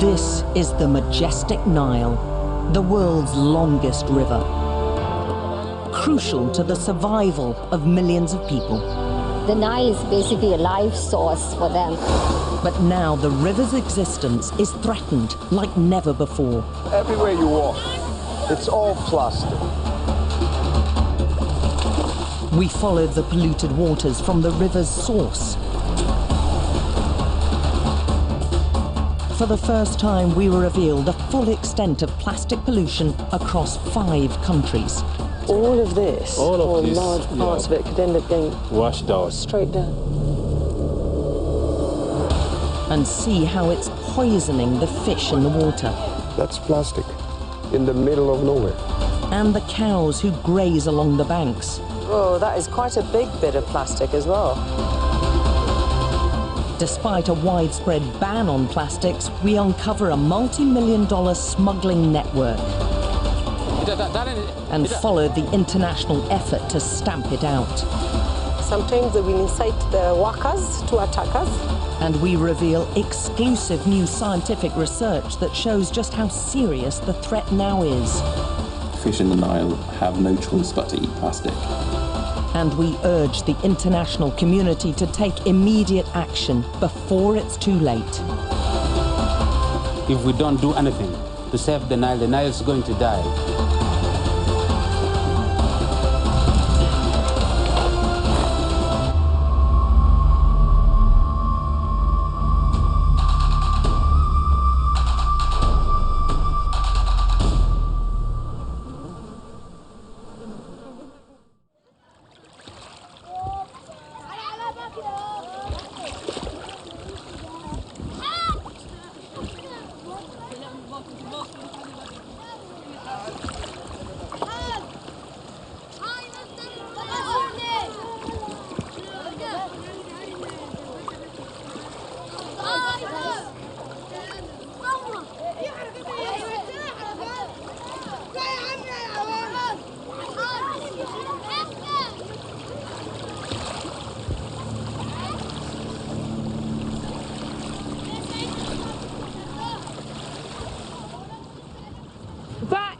This is the majestic Nile, the world's longest river, crucial to the survival of millions of people. The Nile is basically a life source for them. But now the river's existence is threatened like never before. Everywhere you walk, it's all plastic. We followed the polluted waters from the river's source. For the first time, we were revealed the full extent of plastic pollution across 5 countries. All of this, or large parts of it, could end up getting washed out straight down. And see how it's poisoning the fish in the water. That's plastic in the middle of nowhere. And the cows who graze along the banks. Oh, that is quite a big bit of plastic as well. Despite a widespread ban on plastics, we uncover a multi-million-dollar smuggling network and follow the international effort to stamp it out. Sometimes they will incite the workers to attack us. And we reveal exclusive new scientific research that shows just how serious the threat now is. Fish in the Nile have no choice but to eat plastic. And we urge the international community to take immediate action before it's too late. If we don't do anything to save the Nile is going to die.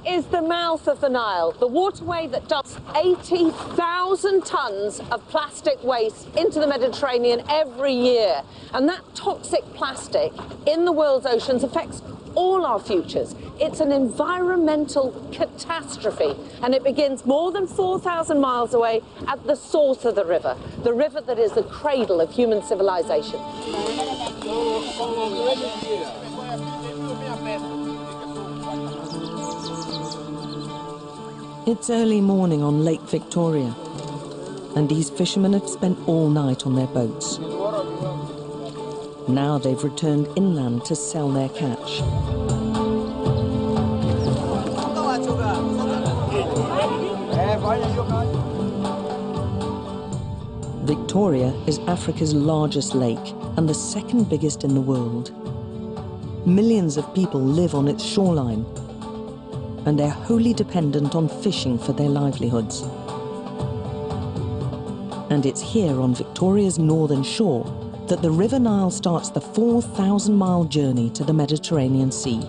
Is the mouth of the Nile, the waterway that dumps 80,000 tons of plastic waste into the Mediterranean every year. And that toxic plastic in the world's oceans affects all our futures. It's an environmental catastrophe, and it begins more than 4,000 miles away at the source of the river that is the cradle of human civilization. It's early morning on Lake Victoria, and these fishermen have spent all night on their boats. Now they've returned inland to sell their catch. Victoria is Africa's largest lake and the second biggest in the world. Millions of people live on its shoreline, and they're wholly dependent on fishing for their livelihoods. And it's here on Victoria's northern shore that the River Nile starts the 4,000-mile journey to the Mediterranean Sea.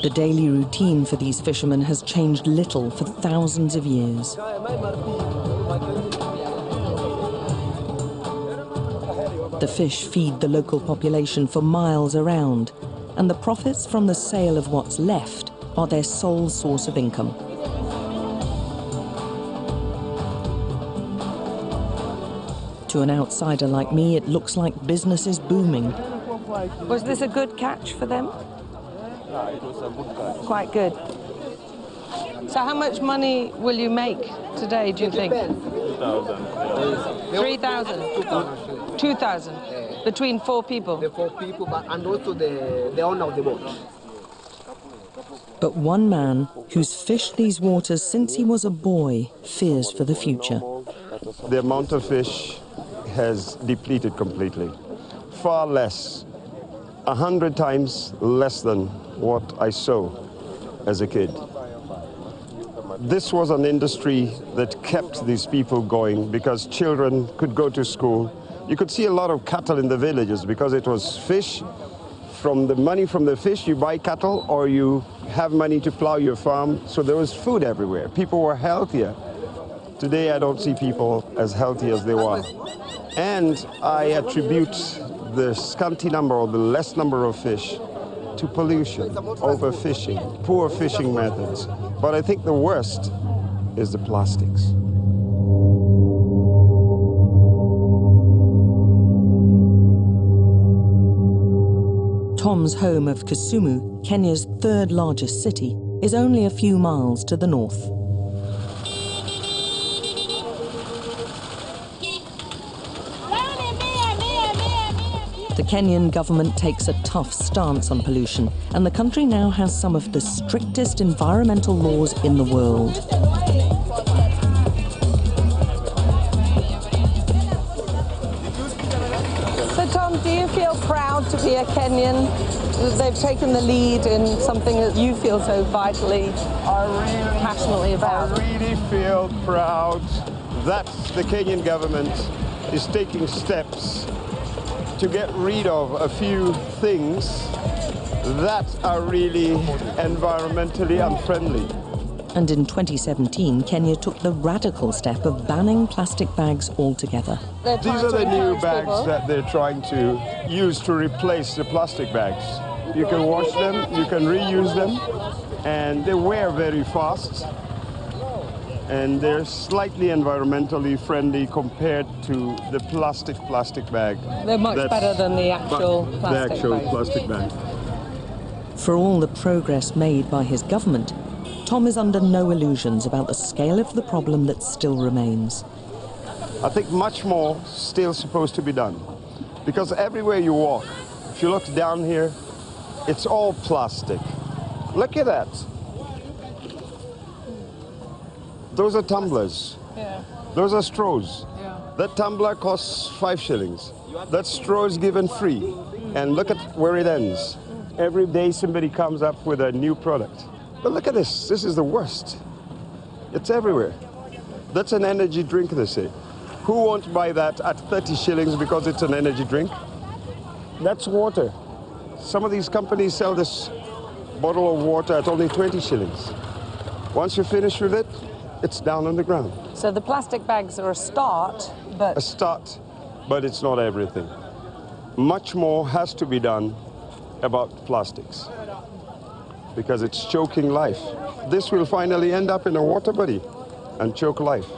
The daily routine for these fishermen has changed little for thousands of years. The fish feed the local population for miles around, and the profits from the sale of what's left are their sole source of income. To an outsider like me, it looks like business is booming. Was this a good catch for them? It was a good catch. Quite good. So how much money will you make today, do you think? 3,000? 2,000? Between 4 people? The 4 people, and also the owner of the boat. But one man who's fished these waters since he was a boy fears for the future. The amount of fish has depleted completely. Far less, 100 times less than what I saw as a kid. This was an industry that kept these people going because children could go to school, You could see a lot of cattle in the villages because it was fish. From the money from the fish, you buy cattle or you have money to plow your farm. So there was food everywhere. People were healthier. Today, I don't see people as healthy as they were. And I attribute the scanty number or the less number of fish to pollution, overfishing, poor fishing methods. But I think the worst is the plastics. Tom's home of Kisumu, Kenya's third largest city, is only a few miles to the north. The Kenyan government takes a tough stance on pollution, and the country now has some of the strictest environmental laws in the world. So Tom, do you feel proud to be a Kenyan? They've taken the lead in something that you feel so vitally, passionately about. I really feel proud that the Kenyan government is taking steps to get rid of a few things that are really environmentally unfriendly. And in 2017, Kenya took the radical step of banning plastic bags altogether. These are the new bags that they're trying to use to replace the plastic bags. You can wash them, you can reuse them, and they wear very fast. And they're slightly environmentally friendly compared to the plastic bag. They're much better than the actual plastic bag. For all the progress made by his government, Tom is under no illusions about the scale of the problem that still remains. I think much more still supposed to be done. Because everywhere you walk, if you look down here, it's all plastic. Look at that. Those are tumblers. Yeah. Those are straws. Yeah. That tumbler costs 5 shillings. That straw is given free. And look at where it ends. Every day somebody comes up with a new product. But look at this. This is the worst. It's everywhere. That's an energy drink, they say. Who won't buy that at 30 shillings because it's an energy drink? That's water. Some of these companies sell this bottle of water at only 20 shillings. Once you're finished with it, it's down on the ground. So the plastic bags are a start, but... A start, but it's not everything. Much more has to be done about plastics because it's choking life. This will finally end up in a water body and choke life.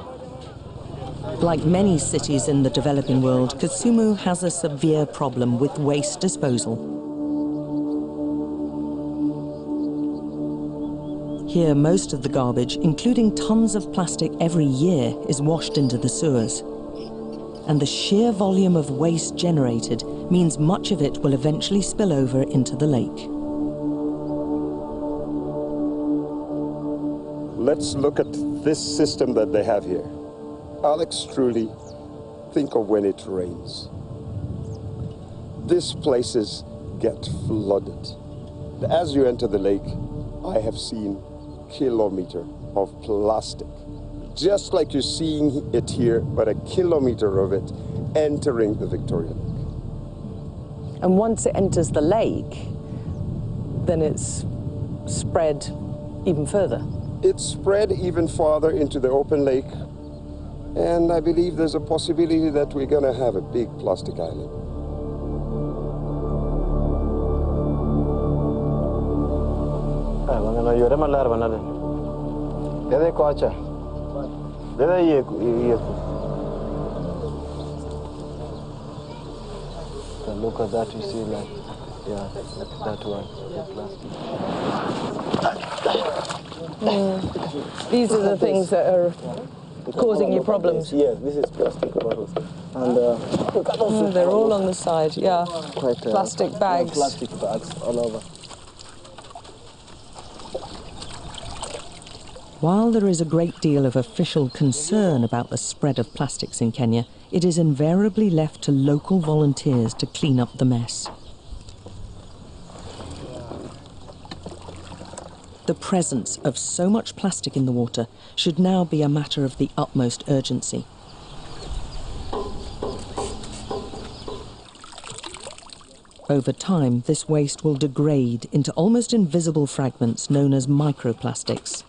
Like many cities in the developing world, Kisumu has a severe problem with waste disposal. Here, most of the garbage, including tons of plastic every year, is washed into the sewers. And the sheer volume of waste generated means much of it will eventually spill over into the lake. Let's look at this system that they have here. Alex, truly, think of when it rains. These places get flooded. As you enter the lake, I have seen kilometer of plastic. Just like you're seeing it here, but a kilometer of it entering the Victoria Lake. And once it enters the lake, then it's spread even further. It's spread even farther into the open lake, and I believe there's a possibility that we're going to have a big plastic island. Look at that, you see, like, yeah, that one, the plastic. These are the things that are causing you problems. Yes, this is plastic bottles. And they're all on the side, yeah. Quite, plastic bags. Plastic bags all over. While there is a great deal of official concern about the spread of plastics in Kenya, it is invariably left to local volunteers to clean up the mess. The presence of so much plastic in the water should now be a matter of the utmost urgency. Over time, this waste will degrade into almost invisible fragments known as microplastics.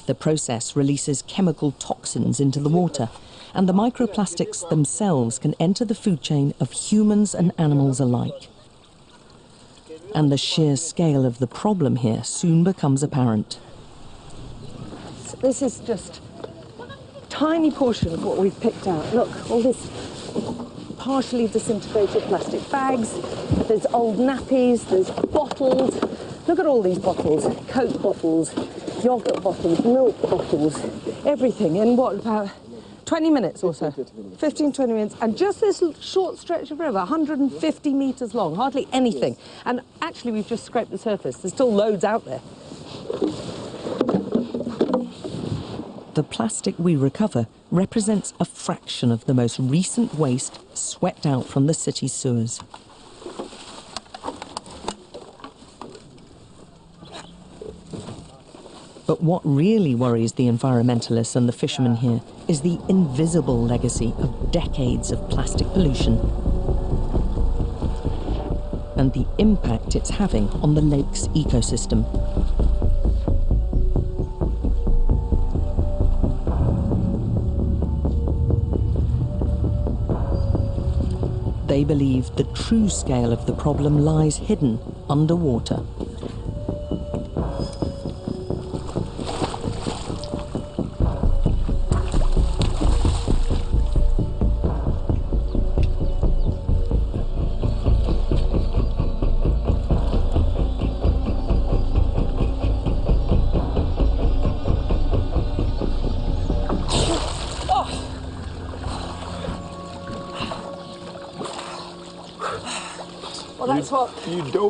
The process releases chemical toxins into the water, and the microplastics themselves can enter the food chain of humans and animals alike. And the sheer scale of the problem here soon becomes apparent. This is just a tiny portion of what we've picked out. Look, all this partially disintegrated plastic bags, there's old nappies, there's bottles. Look at all these bottles, Coke bottles, yogurt bottles, milk bottles, everything in what, about 20 minutes or so? 15, 20 minutes. And just this short stretch of river, 150 metres long, hardly anything. Yes. And actually we've just scraped the surface. There's still loads out there. The plastic we recover represents a fraction of the most recent waste swept out from the city's sewers. But what really worries the environmentalists and the fishermen here is the invisible legacy of decades of plastic pollution and the impact it's having on the lake's ecosystem. They believe the true scale of the problem lies hidden underwater.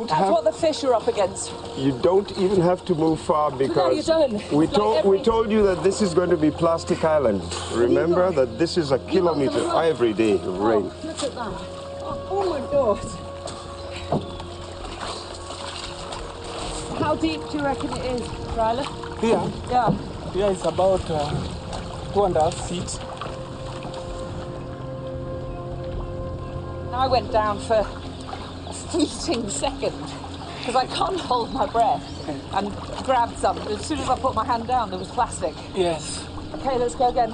That's what the fish are up against. You don't even have to move far because no, you don't. we told you that this is going to be Plastic Island. Remember that this is a kilometer every day of rain. Look at that. Oh my God. How deep do you reckon it is, Riley? Here? Yeah. Here it's about 2.5 feet. I went down for fleeting second because I can't hold my breath and grabbed some. As soon as I put my hand down, there was plastic. Yes. Okay, let's go again.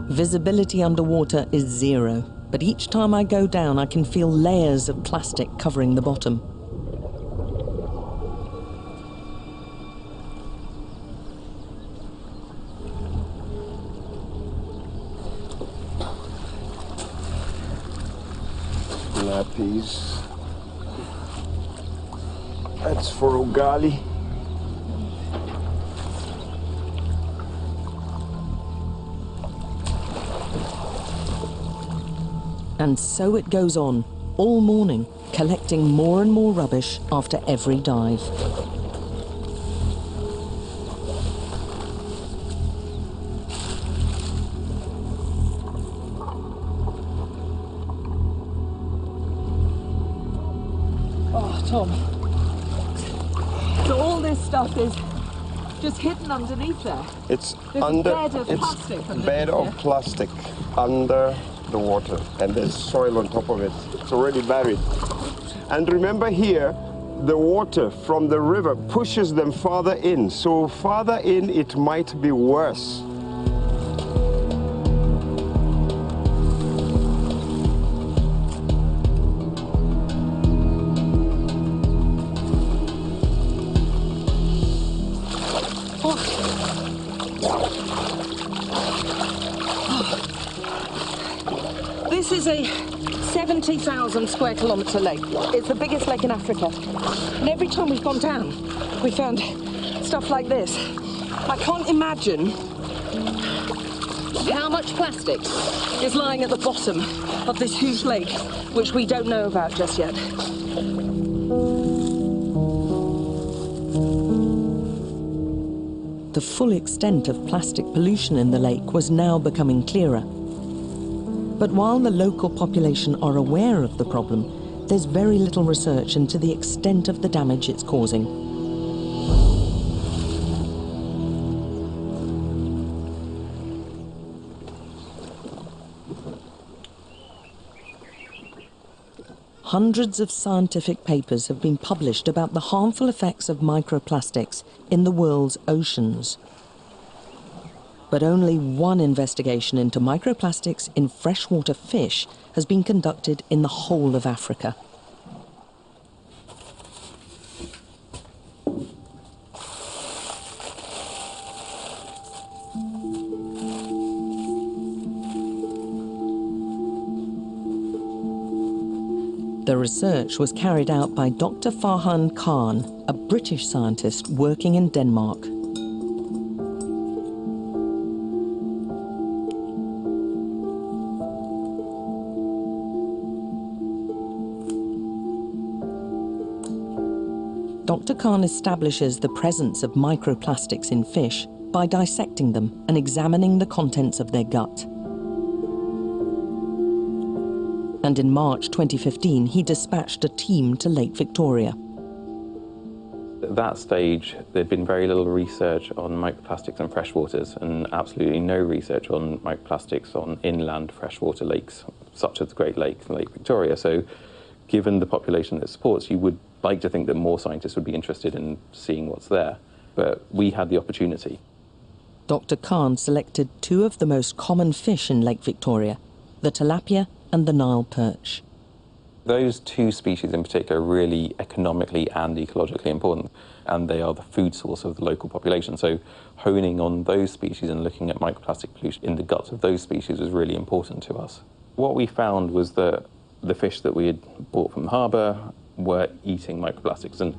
Visibility underwater is zero, but each time I go down, I can feel layers of plastic covering the bottom. Nappies. That's for ugali. And so it goes on, all morning, collecting more and more rubbish after every dive. Tom. So all this stuff is just hidden underneath there. It's there's under. A bed of it's plastic bed of plastic under the water, and there's soil on top of it. It's already buried. And remember here, the water from the river pushes them farther in. So farther in, it might be worse. This is a 70,000 square kilometre lake. It's the biggest lake in Africa. And every time we've gone down, we found stuff like this. I can't imagine how much plastic is lying at the bottom of this huge lake, which we don't know about just yet. The full extent of plastic pollution in the lake was now becoming clearer. But while the local population are aware of the problem, there's very little research into the extent of the damage it's causing. hundreds of scientific papers have been published about the harmful effects of microplastics in the world's oceans. But only one investigation into microplastics in freshwater fish has been conducted in the whole of Africa. The research was carried out by Dr. Farhan Khan, a British scientist working in Denmark. Dr. Khan establishes the presence of microplastics in fish by dissecting them and examining the contents of their gut. And in March 2015, he dispatched a team to Lake Victoria. At that stage, there'd been very little research on microplastics in freshwaters and absolutely no research on microplastics on inland freshwater lakes, such as the Great Lakes and Lake Victoria. So given the population that it supports, you would like to think that more scientists would be interested in seeing what's there. But we had the opportunity. Dr. Khan selected two of the most common fish in Lake Victoria, the tilapia and the Nile perch. Those two species in particular are really economically and ecologically important, and they are the food source of the local population. So honing on those species and looking at microplastic pollution in the guts of those species was really important to us. What we found was that the fish that we had bought from the harbour were eating microplastics, and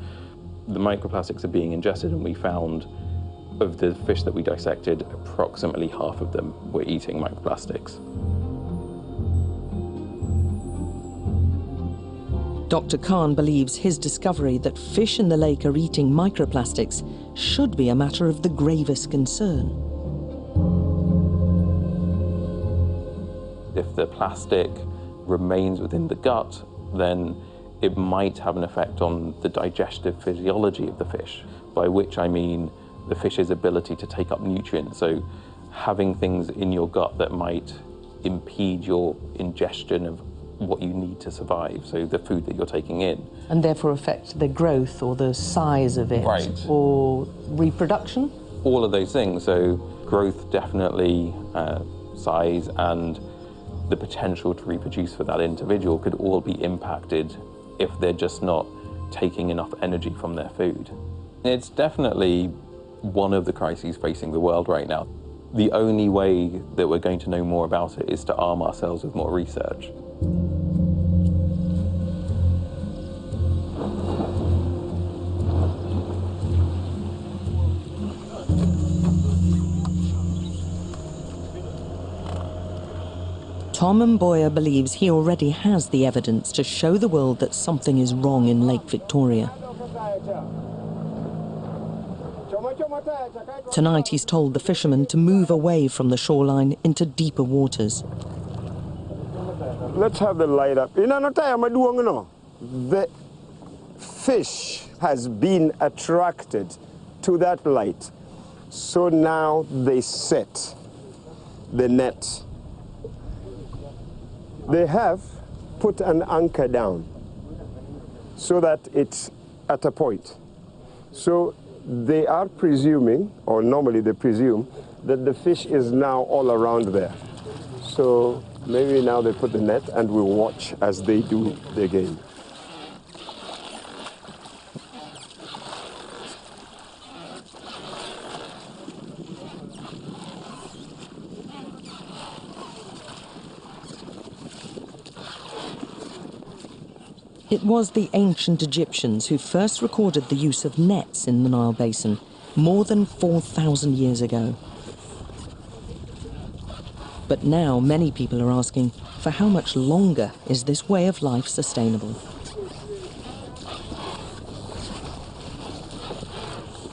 the microplastics are being ingested, and we found of the fish that we dissected, approximately half of them were eating microplastics. Dr. Khan believes his discovery that fish in the lake are eating microplastics should be a matter of the gravest concern. If the plastic remains within the gut, then it might have an effect on the digestive physiology of the fish, by which I mean the fish's ability to take up nutrients. So having things in your gut that might impede your ingestion of what you need to survive, so the food that you're taking in. And therefore affect the growth or the size of it, right, or reproduction? All of those things, so growth definitely, size, and the potential to reproduce for that individual could all be impacted if they're just not taking enough energy from their food. It's definitely one of the crises facing the world right now. The only way that we're going to know more about it is to arm ourselves with more research. Tom Mboya believes he already has the evidence to show the world that something is wrong in Lake Victoria. Tonight he's told the fishermen to move away from the shoreline into deeper waters. Let's have the light up. The fish has been attracted to that light. So now they set the net. They have put an anchor down so that it's at a point. So they are presuming, or normally they presume, that the fish is now all around there. So maybe now they put the net and we'll watch as they do the game. It was the ancient Egyptians who first recorded the use of nets in the Nile Basin more than 4,000 years ago. But now many people are asking, for how much longer is this way of life sustainable?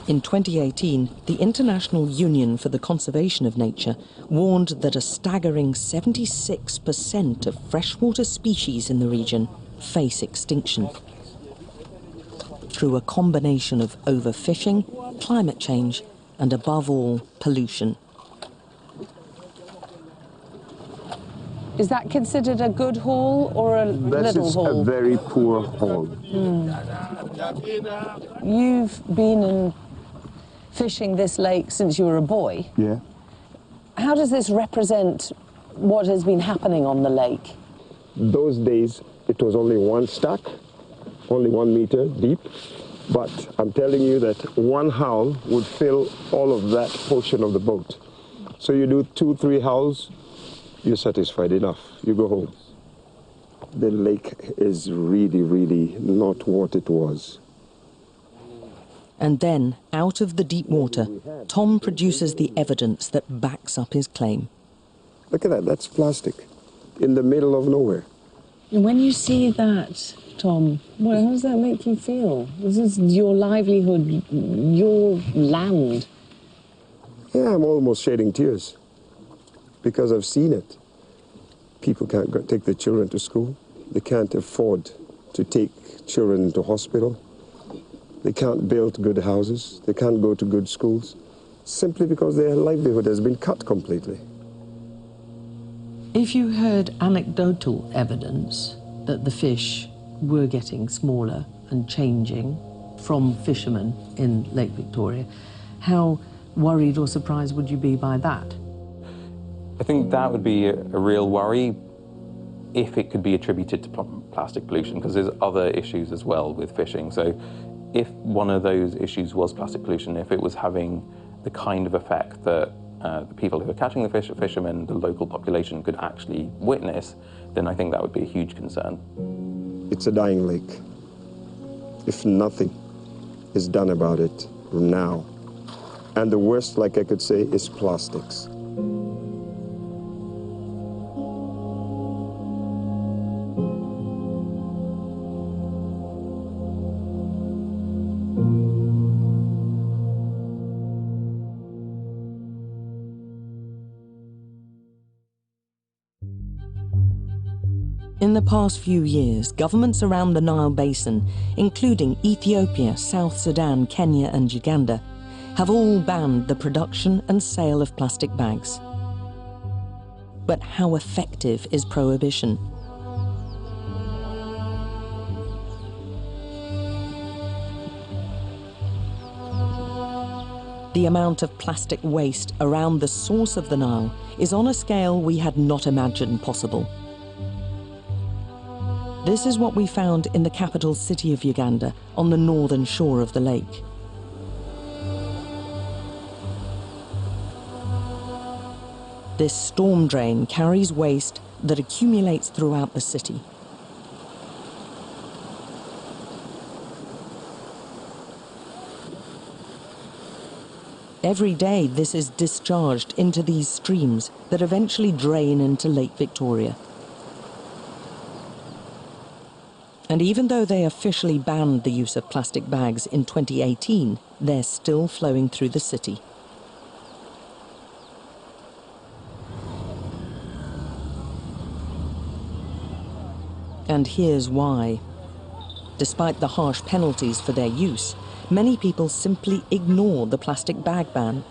In 2018, the International Union for the Conservation of Nature warned that a staggering 76% of freshwater species in the region face extinction through a combination of overfishing, climate change, and above all, pollution. Is that considered a good haul or a little haul? This is a very poor haul. You've been fishing this lake since you were a boy. Yeah. How does this represent what has been happening on the lake? Those days, it was only one stack, only 1 meter deep. But I'm telling you that one howl would fill all of that portion of the boat. So you do 2-3 howls, you're satisfied enough. You go home. The lake is really, really not what it was. And then, out of the deep water, Tom produces the evidence that backs up his claim. Look at that, that's plastic in the middle of nowhere. And when you see that, Tom, well, how does that make you feel? This is your livelihood, your land. Yeah, I'm almost shedding tears because I've seen it. People can't take their children to school. They can't afford to take children to hospital. They can't build good houses. They can't go to good schools simply because their livelihood has been cut completely. If you heard anecdotal evidence that the fish were getting smaller and changing from fishermen in Lake Victoria, how worried or surprised would you be by that? I think that would be a real worry if it could be attributed to plastic pollution, because there's other issues as well with fishing. So if one of those issues was plastic pollution, if it was having the kind of effect that the people who are catching the fish, fishermen, the local population could actually witness, then I think that would be a huge concern. It's a dying lake. If nothing is done about it now, and the worst, like I could say, is plastics. In the past few years, governments around the Nile Basin, including Ethiopia, South Sudan, Kenya and Uganda, have all banned the production and sale of plastic bags. But how effective is prohibition? The amount of plastic waste around the source of the Nile is on a scale we had not imagined possible. This is what we found in the capital city of Uganda, on the northern shore of the lake. This storm drain carries waste that accumulates throughout the city. Every day, this is discharged into these streams that eventually drain into Lake Victoria. And even though they officially banned the use of plastic bags in 2018, they're still flowing through the city. And here's why. Despite the harsh penalties for their use, many people simply ignore the plastic bag ban.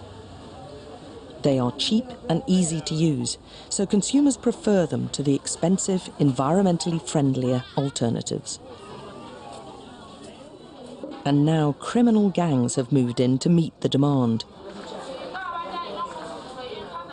They are cheap and easy to use, so consumers prefer them to the expensive, environmentally friendlier alternatives. And now criminal gangs have moved in to meet the demand.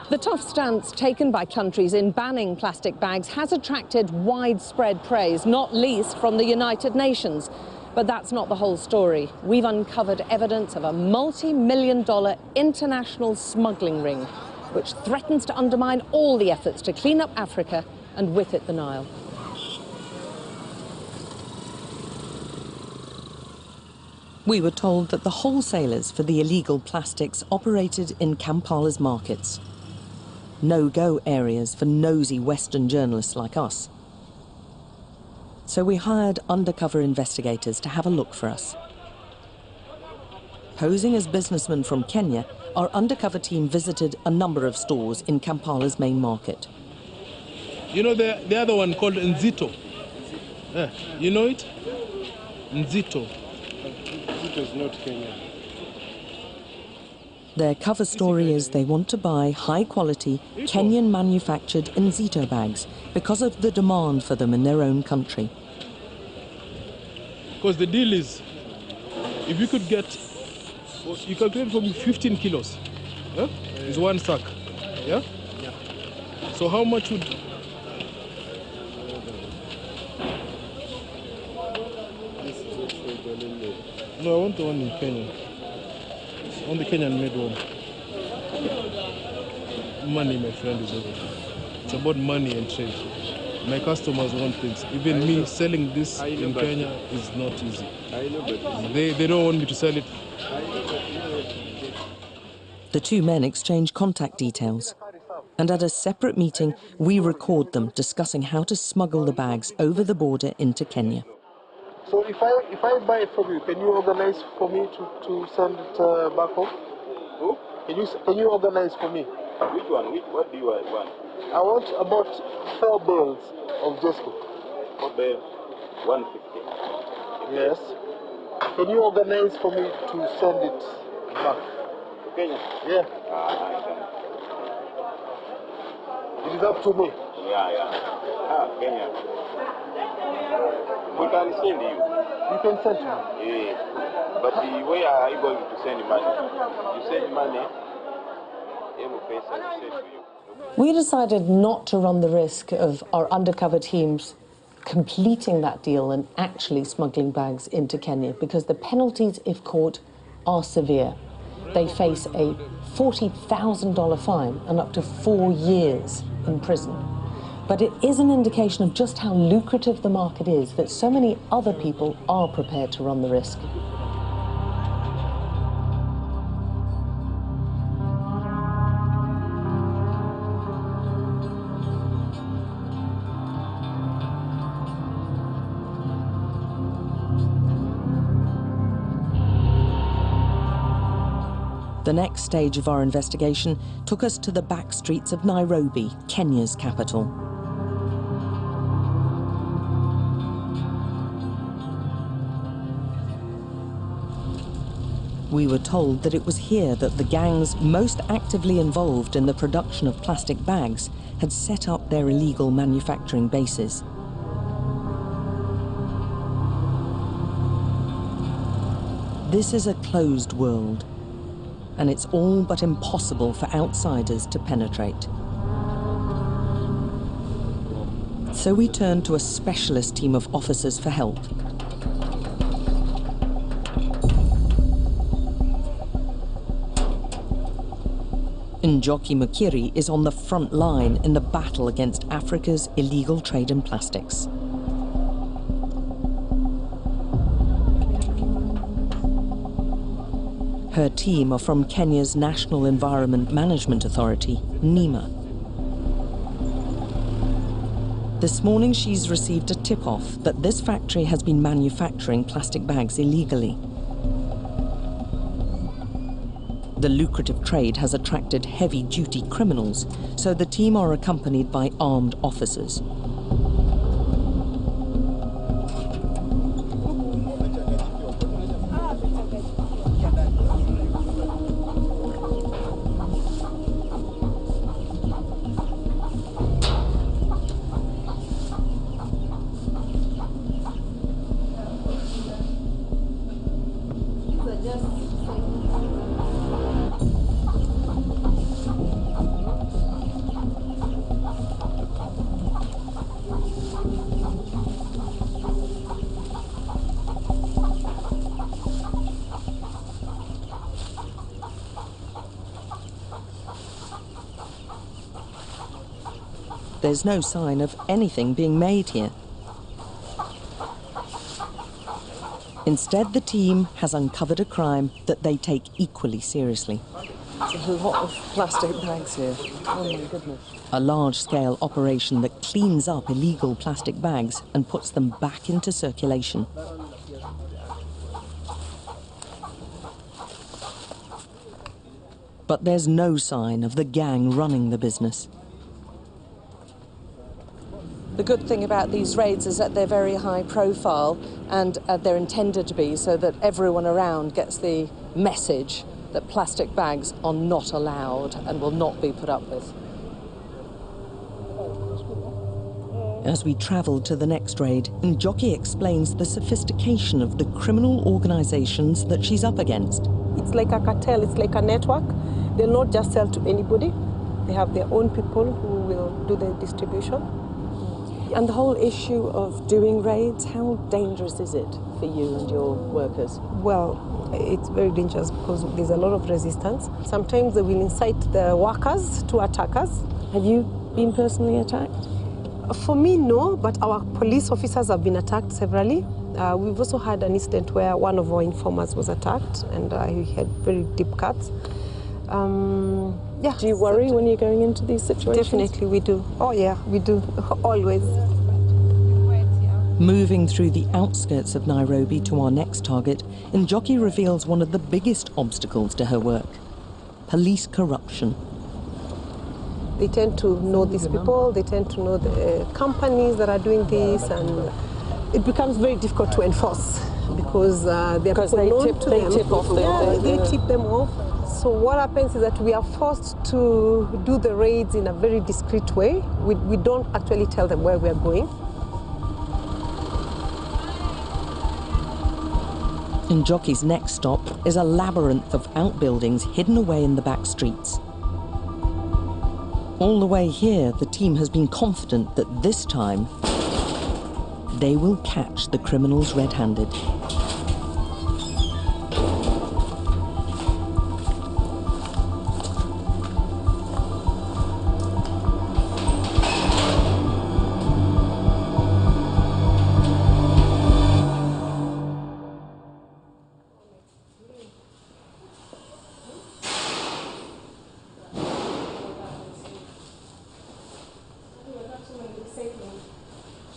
The tough stance taken by countries in banning plastic bags has attracted widespread praise, not least from the United Nations. But that's not the whole story. We've uncovered evidence of a multi-million-dollar international smuggling ring, which threatens to undermine all the efforts to clean up Africa and with it the Nile. We were told that the wholesalers for the illegal plastics operated in Kampala's markets. No-go areas for nosy Western journalists like us. So we hired undercover investigators to have a look for us. Posing as businessmen from Kenya, our undercover team visited a number of stores in Kampala's main market. You know the other one called Nzito? You know it? Nzito. Nzito is not Kenya. Their cover story is they want to buy high-quality, Kenyan-manufactured Nzito bags because of the demand for them in their own country. Because the deal is, if you could get, you calculate for me 15 kilos, yeah? Is one sack, yeah? So how much would... No, I want the one in Kenya. I want the Kenyan made one. Money, my friend, is everything. It's about money and trade. My customers want things. Even me selling this in Kenya is not easy. They don't want me to sell it. The two men exchange contact details, and at a separate meeting, we record them discussing how to smuggle the bags over the border into Kenya. So if I buy it from you, can you organize for me to send it back home? Who? Can you organize for me? Which one? What do you want? I want about 4 bales of Jesco. 4 bales, 150. Yes. Can you organize for me to send it back? To Kenya? Yeah. I can. It is up to me. Yeah. Kenya. We can send you. You can send me. Yeah. But where are you going to send money? You send money, they will pay some to you. We decided not to run the risk of our undercover teams completing that deal and actually smuggling bags into Kenya because the penalties, if caught, are severe. They face a $40,000 fine and up to 4 years in prison. But it is an indication of just how lucrative the market is that so many other people are prepared to run the risk. The next stage of our investigation took us to the back streets of Nairobi, Kenya's capital. We were told that it was here that the gangs most actively involved in the production of plastic bags had set up their illegal manufacturing bases. This is a closed world, and it's all but impossible for outsiders to penetrate. So we turned to a specialist team of officers for help. Njoki Mukiri is on the front line in the battle against Africa's illegal trade in plastics. Her team are from Kenya's National Environment Management Authority, NEMA. This morning she's received a tip-off that this factory has been manufacturing plastic bags illegally. The lucrative trade has attracted heavy-duty criminals, so the team are accompanied by armed officers. There's no sign of anything being made here. Instead, the team has uncovered a crime that they take equally seriously. There's a lot of plastic bags here. Oh my goodness. A large-scale operation that cleans up illegal plastic bags and puts them back into circulation. But there's no sign of the gang running the business. The good thing about these raids is that they're very high profile and they're intended to be so that everyone around gets the message that plastic bags are not allowed and will not be put up with. As we travel to the next raid, Njoki explains the sophistication of the criminal organizations that she's up against. It's like a cartel, it's like a network. They'll not just sell to anybody. They have their own people who will do the distribution. And the whole issue of doing raids, how dangerous is it for you and your workers? Well, it's very dangerous because there's a lot of resistance. Sometimes they will incite the workers to attack us. Have you been personally attacked? For me, no, but our police officers have been attacked severally. We've also had an incident where one of our informers was attacked and he had very deep cuts. Yeah. Do you worry when you're going into these situations? Definitely we do. Oh yeah, we do, always. Moving through the outskirts of Nairobi to our next target, Njoki reveals one of the biggest obstacles to her work: police corruption. They tend to know these people, they tend to know the companies that are doing this, and it becomes very difficult to enforce because they tip off. They tip them off. So what happens is that we are forced to do the raids in a very discreet way. We don't actually tell them where we are going. Njoki's next stop is a labyrinth of outbuildings hidden away in the back streets. All the way here, the team has been confident that this time they will catch the criminals red-handed.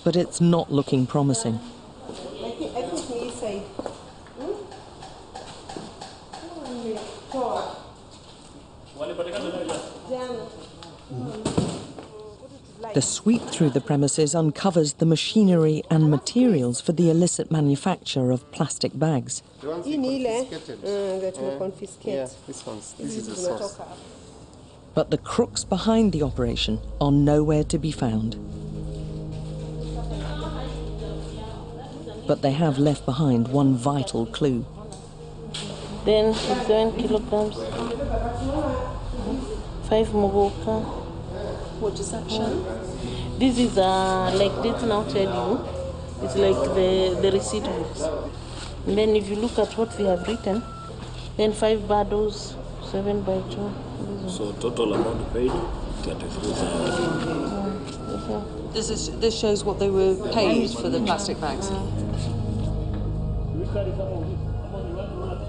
But it's not looking promising. The sweep through the premises uncovers the machinery and materials for the illicit manufacture of plastic bags. The ones that we confiscate. Yeah, this is the source. But the crooks behind the operation are nowhere to be found. But they have left behind one vital clue. Then 7 kilograms, 5 mogoka. What does that show? This is like this now tell you, it's like the receipt books. And then if you look at what we have written, then 5 bundles, 7 by 2. So total amount paid, 33,000. This shows what they were paid for the plastic bags.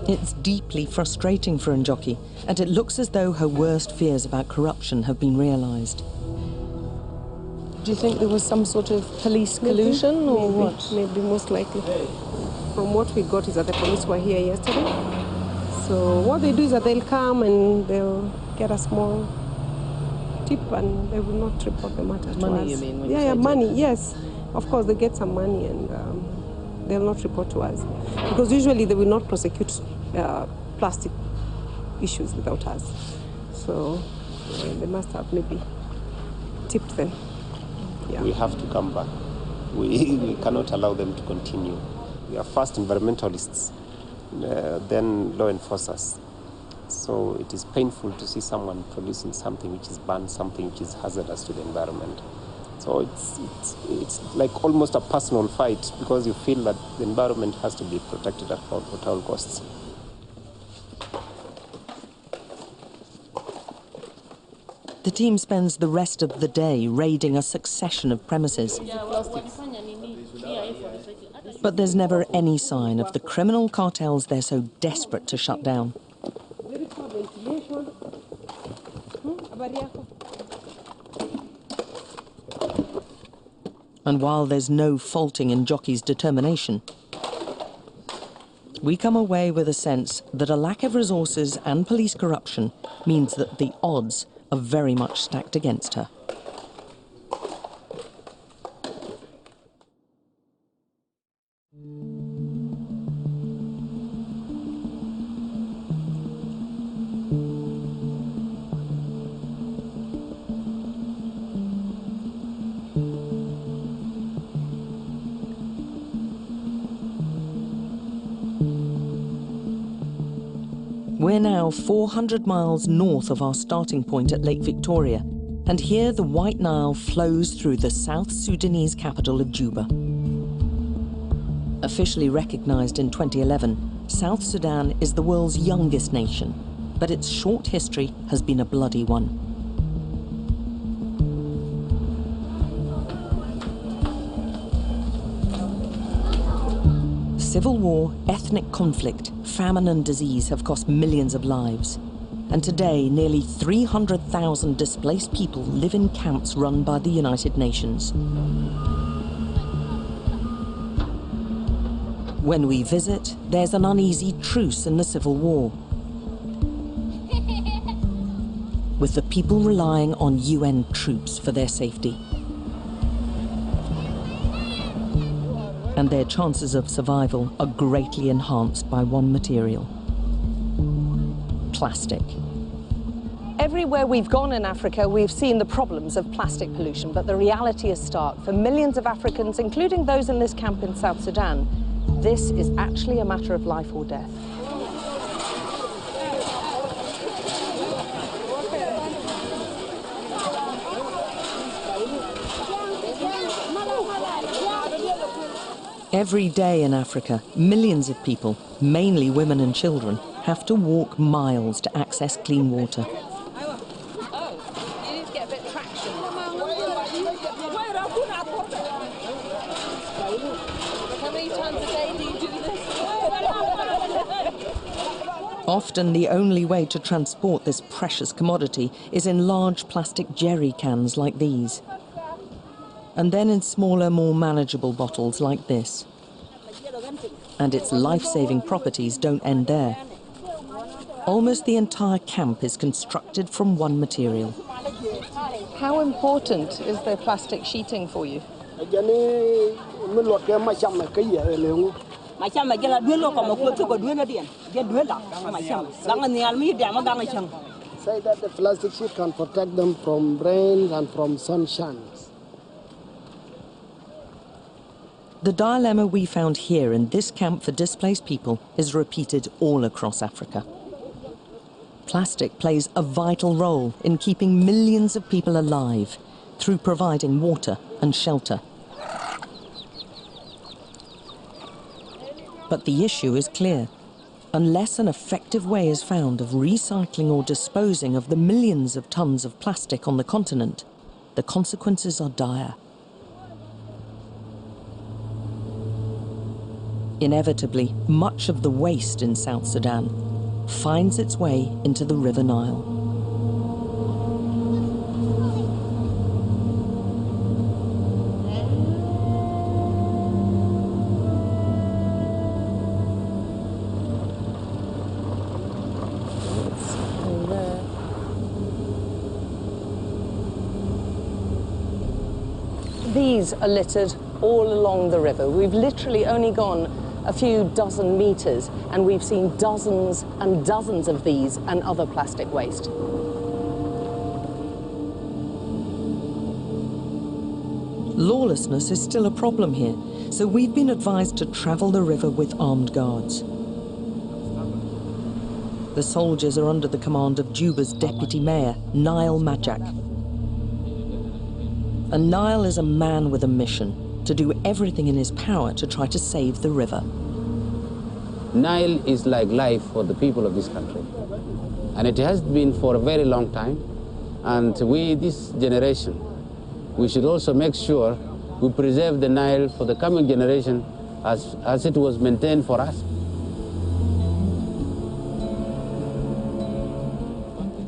It's deeply frustrating for Njoki, and it looks as though her worst fears about corruption have been realised. Do you think there was some sort of police collusion or what? Maybe, most likely. From what we got is that the police were here yesterday. So what they do is that they'll come and they'll get a small tip and they will not report the matter to us. Money, you mean? Yeah, money, yes. Of course, they get some money and they'll not report to us. Because usually they will not prosecute plastic issues without us. So they must have maybe tipped them. Yeah. We have to come back. We cannot allow them to continue. We are first environmentalists, then law enforcers. So it is painful to see someone producing something which is banned, something which is hazardous to the environment. So it's like almost a personal fight because you feel that the environment has to be protected at all costs. The team spends the rest of the day raiding a succession of premises. But there's never any sign of the criminal cartels they're so desperate to shut down. And while there's no faulting in Njoki's determination, we come away with a sense that a lack of resources and police corruption means that the odds are very much stacked against her. We're now 400 miles north of our starting point at Lake Victoria, and here the White Nile flows through the South Sudanese capital of Juba. Officially recognized in 2011, South Sudan is the world's youngest nation, but its short history has been a bloody one. Civil war, ethnic conflict, famine and disease have cost millions of lives. And today, nearly 300,000 displaced people live in camps run by the United Nations. When we visit, there's an uneasy truce in the civil war, with the people relying on UN troops for their safety. And their chances of survival are greatly enhanced by one material: plastic. Everywhere we've gone in Africa, we've seen the problems of plastic pollution, but the reality is stark. For millions of Africans, including those in this camp in South Sudan, this is actually a matter of life or death. Every day in Africa, millions of people, mainly women and children, have to walk miles to access clean water. You need to get a bit of traction. How many times a day do you do this? Often the only way to transport this precious commodity is in large plastic jerry cans like these, and then in smaller, more manageable bottles like this. And its life-saving properties don't end there. Almost the entire camp is constructed from one material. How important is the plastic sheeting for you? Say that the plastic sheet can protect them from rain and from sunshine. The dilemma we found here in this camp for displaced people is repeated all across Africa. Plastic plays a vital role in keeping millions of people alive through providing water and shelter. But the issue is clear. Unless an effective way is found of recycling or disposing of the millions of tons of plastic on the continent, the consequences are dire. Inevitably, much of the waste in South Sudan finds its way into the River Nile. These are littered all along the river. We've literally only gone a few dozen meters, and we've seen dozens and dozens of these and other plastic waste. Lawlessness is still a problem here, so we've been advised to travel the river with armed guards. The soldiers are under the command of Juba's deputy mayor, Nile Majak. And Nile is a man with a mission: to do everything in his power to try to save the river. Nile is like life for the people of this country. And it has been for a very long time. And we, this generation, we should also make sure we preserve the Nile for the coming generation as it was maintained for us.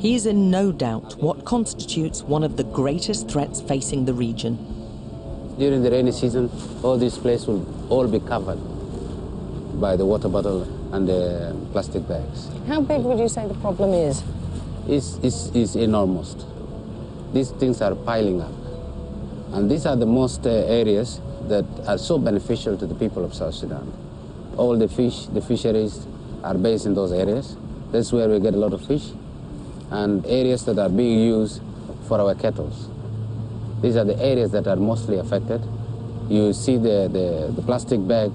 He is in no doubt what constitutes one of the greatest threats facing the region. During the rainy season, all this place will all be covered by the water bottle and the plastic bags. How big would you say the problem is? It's enormous. These things are piling up. And these are the most areas that are so beneficial to the people of South Sudan. All the fish, the fisheries are based in those areas. That's where we get a lot of fish. And areas that are being used for our cattle. These are the areas that are mostly affected. You see the plastic bag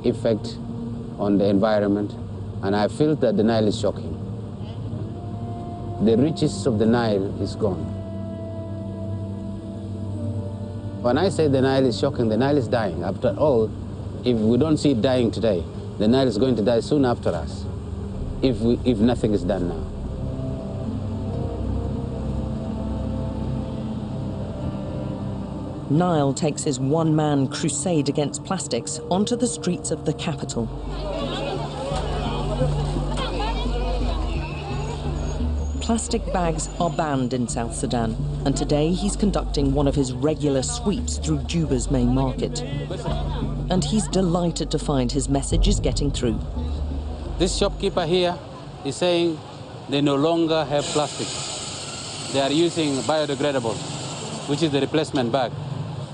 effect on the environment, and I feel that the Nile is shocking. the riches of the Nile is gone. When I say the Nile is shocking, the Nile is dying. After all, if we don't see it dying today, the Nile is going to die soon after us, if nothing is done now. Nile takes his one-man crusade against plastics onto the streets of the capital. Plastic bags are banned in South Sudan, and today he's conducting one of his regular sweeps through Juba's main market. And he's delighted to find his message is getting through. This shopkeeper here is saying they no longer have plastic. They are using biodegradable, which is the replacement bag.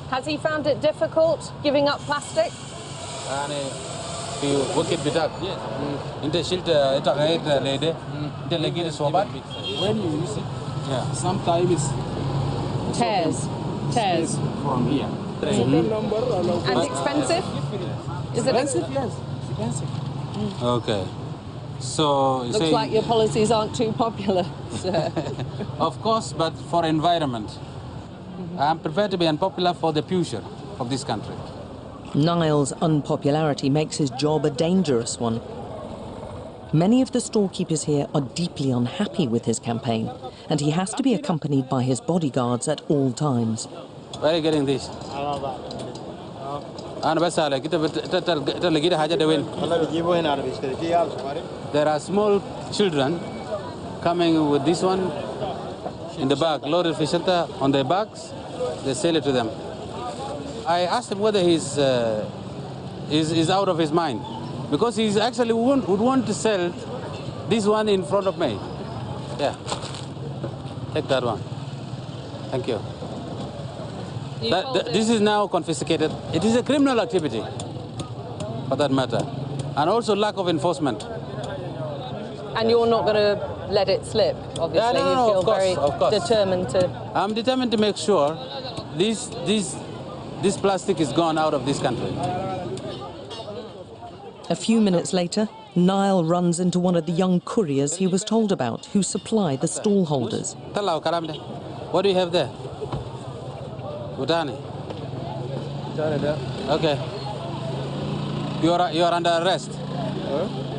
Has he found it difficult giving up plastic? When you use it, yeah, sometimes tears from here. And expensive? Is it expensive? Yes, expensive. Okay. So you looks say, like your policies aren't too popular, sir. Of course, but for environment. I'm prepared to be unpopular for the future of this country. Nile's unpopularity makes his job a dangerous one. Many of the storekeepers here are deeply unhappy with his campaign, and he has to be accompanied by his bodyguards at all times. Where are you getting this? There are small children coming with this one in the bag, loaded fish on their bags. They sell it to them. I asked him whether he's out of his mind, because he actually would want to sell this one in front of me. Yeah, take that one. Thank you. This is now confiscated. It is a criminal activity, for that matter, and also lack of enforcement. And you're not going to let it slip, obviously. Yeah, no, you feel of course, very of course. determined to... I'm determined to make sure this plastic is gone out of this country. A few minutes later, Nile runs into one of the young couriers he was told about, who supply the stall holders. What do you have there? Butani. Okay. You are under arrest.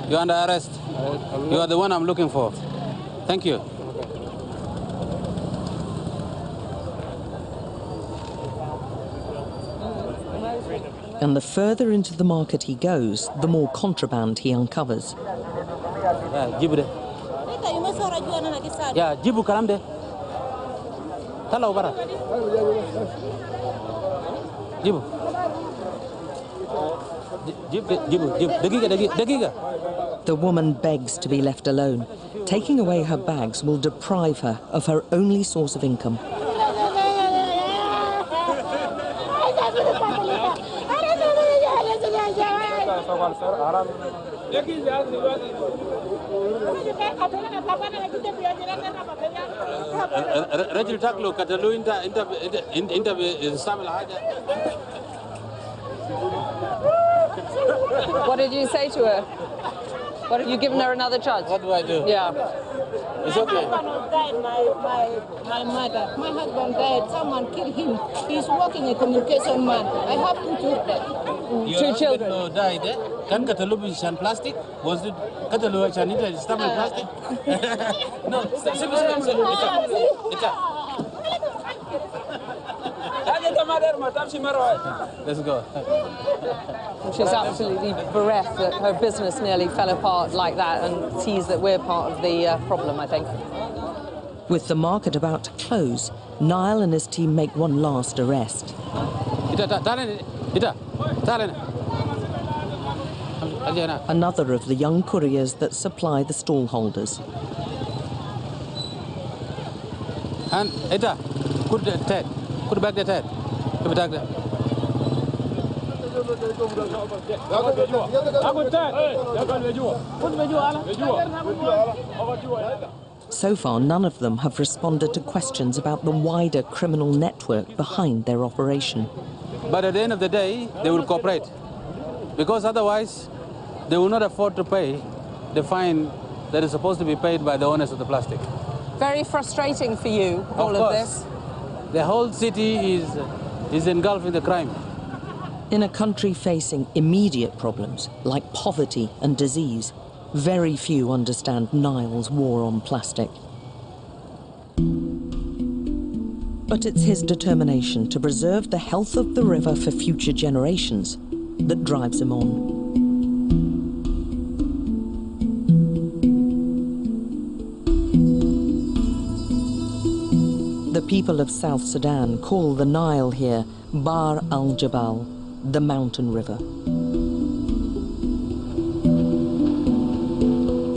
You are under arrest. You are the one I'm looking for. Thank you. And the further into the market he goes, the more contraband he uncovers. Yeah, Jibu Karamde. Hello, Bara. Jibu. The woman begs to be left alone. Taking away her bags will deprive her of her only source of income. What did you say to her? What have you given her another chance? What do I do? Yeah. It's okay. My husband died, my mother. My husband died. Someone killed him. He's working a communication man. I have 2 children. Your 2 children. No, died. Can Catalubi shan plastic? Was it Catalubi shan it stammer plastic? No, let's go. She's absolutely bereft that her business nearly fell apart like that, and sees that we're part of the problem, I think. With the market about to close, Nile and his team make one last arrest. Another of the young couriers that supply the stall holders. And Ita, put back the head. Put back the So far, none of them have responded to questions about the wider criminal network behind their operation. But at the end of the day, they will cooperate, because otherwise they will not afford to pay the fine that is supposed to be paid by the owners of the plastic. Very frustrating for you, all of this. The whole city is engulfed in the crime. In a country facing immediate problems like poverty and disease, very few understand Nile's war on plastic. But it's his determination to preserve the health of the river for future generations that drives him on. The people of South Sudan call the Nile here Bahr al-Jabal, the mountain river.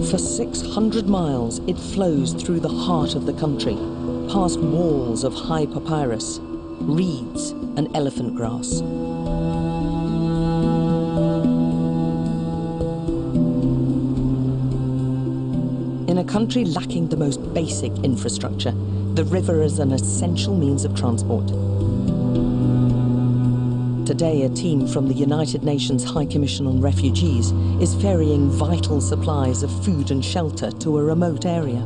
For 600 miles, it flows through the heart of the country, past walls of high papyrus, reeds, and elephant grass. In a country lacking the most basic infrastructure, the river is an essential means of transport. Today, a team from the United Nations High Commission on Refugees is ferrying vital supplies of food and shelter to a remote area.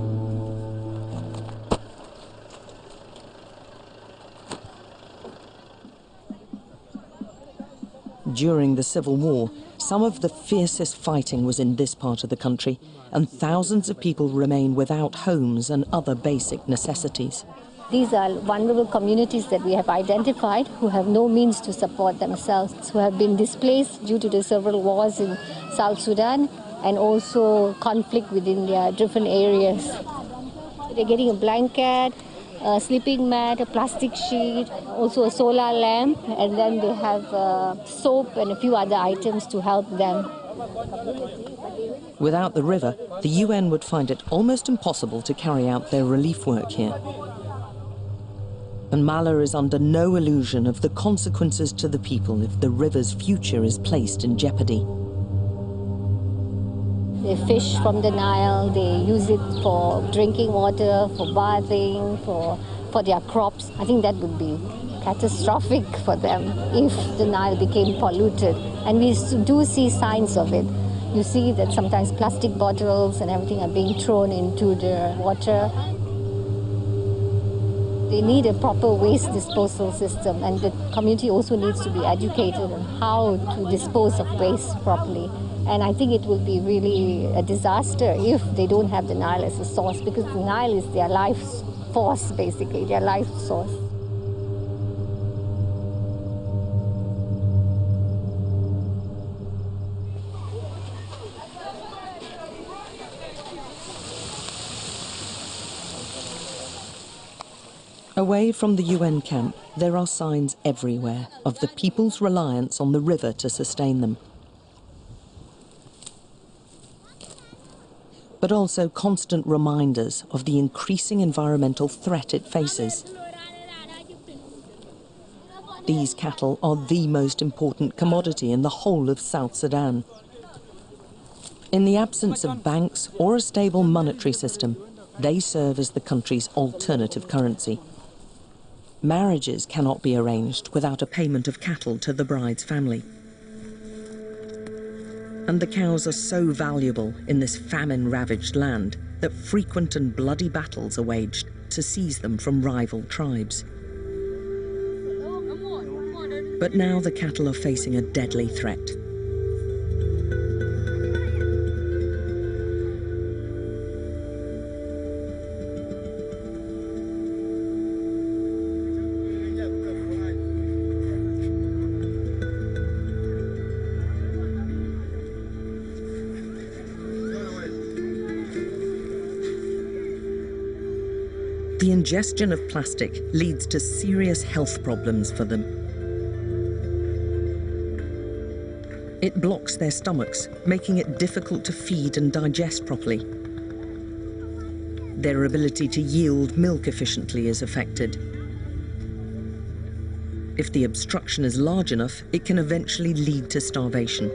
During the Civil War, some of the fiercest fighting was in this part of the country, and thousands of people remain without homes and other basic necessities. These are vulnerable communities that we have identified who have no means to support themselves, who have been displaced due to the several wars in South Sudan and also conflict within their different areas. They're getting a blanket, a sleeping mat, a plastic sheet, also a solar lamp, and then they have soap and a few other items to help them. Without the river, the UN would find it almost impossible to carry out their relief work here. And Mala is under no illusion of the consequences to the people if the river's future is placed in jeopardy. They fish from the Nile, they use it for drinking water, for bathing, for their crops. I think that would be catastrophic for them if the Nile became polluted. And we do see signs of it. You see that sometimes plastic bottles and everything are being thrown into the water. They need a proper waste disposal system, and the community also needs to be educated on how to dispose of waste properly. And I think it will be really a disaster if they don't have the Nile as a source, because the Nile is their life force, basically, their life source. Away from the UN camp, there are signs everywhere of the people's reliance on the river to sustain them. But also constant reminders of the increasing environmental threat it faces. These cattle are the most important commodity in the whole of South Sudan. In the absence of banks or a stable monetary system, they serve as the country's alternative currency. Marriages cannot be arranged without a payment of cattle to the bride's family. And the cows are so valuable in this famine-ravaged land that frequent and bloody battles are waged to seize them from rival tribes. But now the cattle are facing a deadly threat. The ingestion of plastic leads to serious health problems for them. It blocks their stomachs, making it difficult to feed and digest properly. Their ability to yield milk efficiently is affected. If the obstruction is large enough, it can eventually lead to starvation.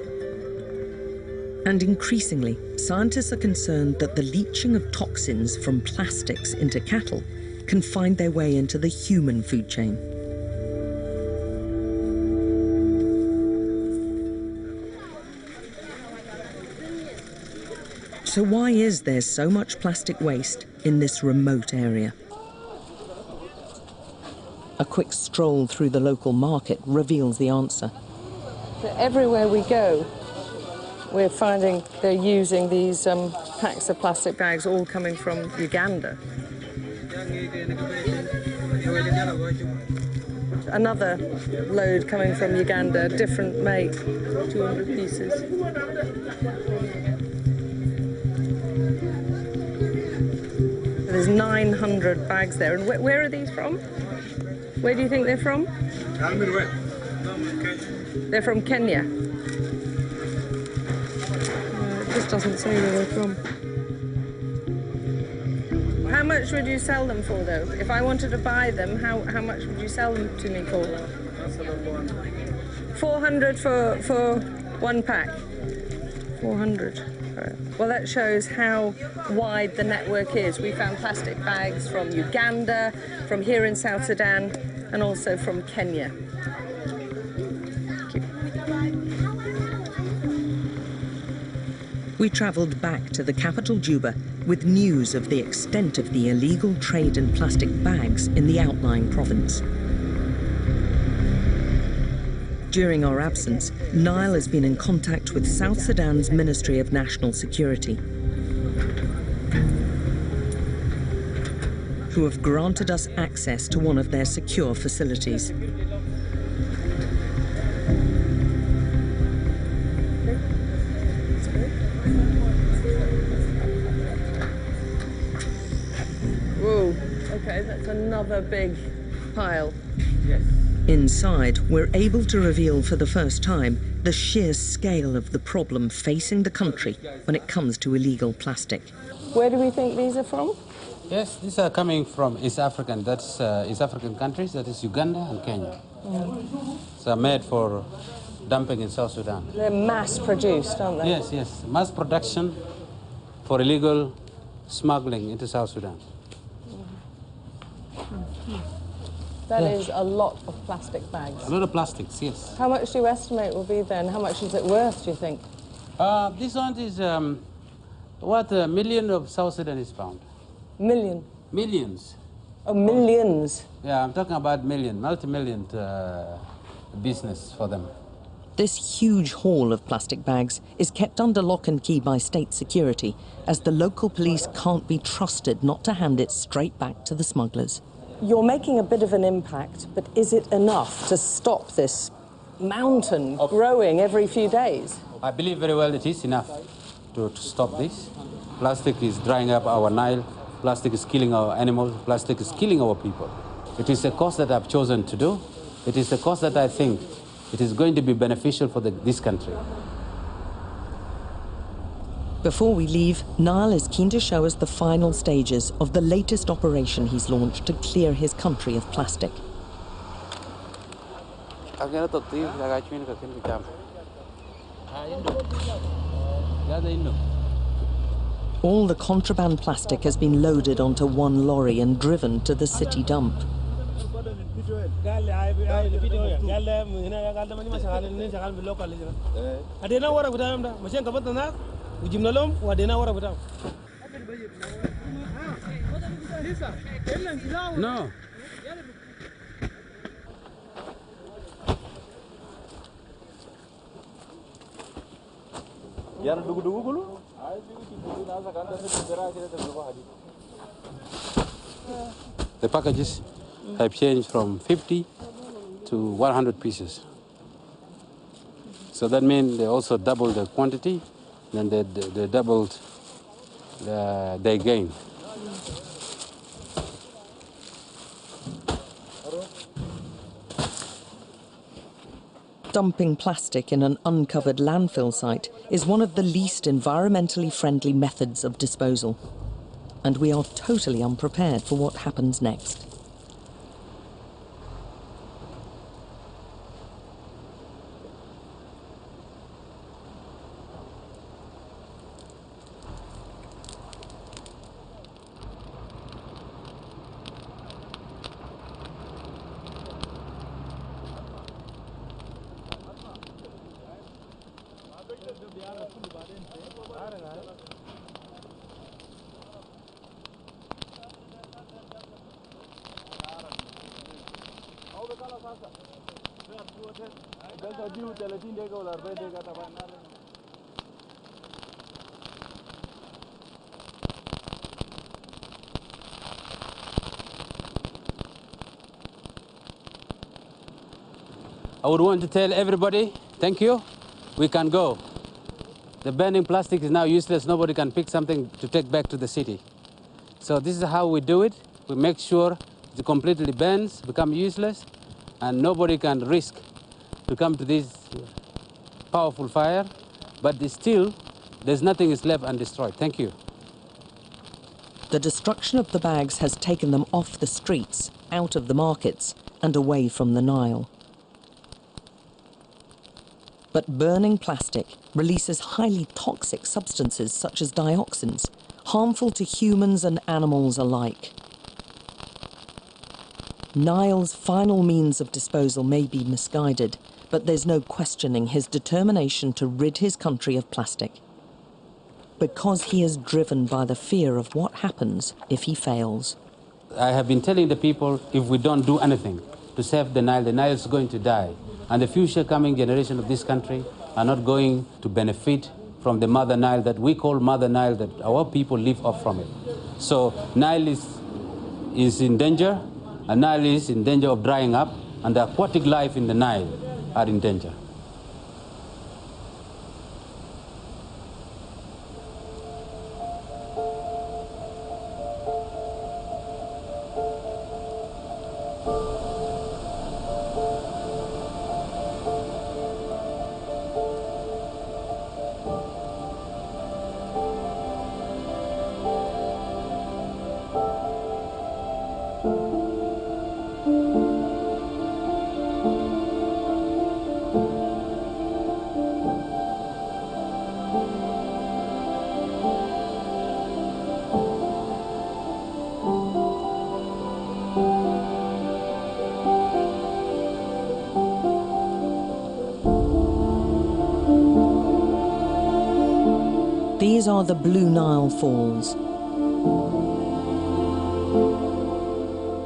And increasingly, scientists are concerned that the leaching of toxins from plastics into cattle can find their way into the human food chain. So why is there so much plastic waste in this remote area. A quick stroll through the local market reveals the answer. So everywhere we go, we're finding they're using these packs of plastic bags, all coming from Uganda. Another load coming from Uganda, different make, 200 pieces. There's 900 bags there. And where are these from? Where do you think they're from? They're from Kenya. It just doesn't say where they're from. How much would you sell them for, though? If I wanted to buy them, how much would you sell them to me for? 400 for one pack. 400. Well, that shows how wide the network is. We found plastic bags from Uganda, from here in South Sudan, and also from Kenya. We travelled back to the capital Juba with news of the extent of the illegal trade in plastic bags in the outlying province. During our absence, Nile has been in contact with South Sudan's Ministry of National Security, who have granted us access to one of their secure facilities. Whoa, okay, that's another big pile. Yes. Inside, we're able to reveal for the first time the sheer scale of the problem facing the country when it comes to illegal plastic. Where do we think these are from? Yes, these are coming from East African. That's East African countries. That is Uganda and Kenya. So made for dumping in South Sudan. They're mass-produced, aren't they? Yes, yes. Mass production for illegal smuggling into South Sudan. That is a lot of plastic bags. A lot of plastics, yes. How much do you estimate will be then? How much is it worth, do you think? This one is what a million of South Sudanese pound. Million? Millions. Oh, millions? Yeah, I'm talking about million, multi-million business for them. This huge haul of plastic bags is kept under lock and key by state security, as the local police can't be trusted not to hand it straight back to the smugglers. You're making a bit of an impact, but is it enough to stop this mountain growing every few days? I believe very well it is enough to stop this. Plastic is drying up our Nile. Plastic is killing our animals. Plastic is killing our people. It is a cause that I've chosen to do. It is a cause that I think it is going to be beneficial for this country. Before we leave, Nile is keen to show us the final stages of the latest operation he's launched to clear his country of plastic. All the contraband plastic has been loaded onto one lorry and driven to the city dump. No. The packages have changed from 50 to 100 pieces. So that means they also doubled the quantity, then they doubled their gain. Dumping plastic in an uncovered landfill site is one of the least environmentally friendly methods of disposal. And we are totally unprepared for what happens next. I would want to tell everybody, thank you, we can go. The burning plastic is now useless. Nobody can pick something to take back to the city. So this is how we do it. We make sure it completely burns, become useless, and nobody can risk to come to this powerful fire. But still, there's nothing is left undestroyed. Thank you. The destruction of the bags has taken them off the streets, out of the markets, and away from the Nile. But burning plastic releases highly toxic substances such as dioxins, harmful to humans and animals alike. Nile's final means of disposal may be misguided, but there's no questioning his determination to rid his country of plastic. Because he is driven by the fear of what happens if he fails. I have been telling the people, if we don't do anything to save the Nile is going to die. And the future coming generation of this country are not going to benefit from the Mother Nile that we call Mother Nile, that our people live off from it. So Nile is in danger, and Nile is in danger of drying up, and the aquatic life in the Nile are in danger. These are the Blue Nile Falls.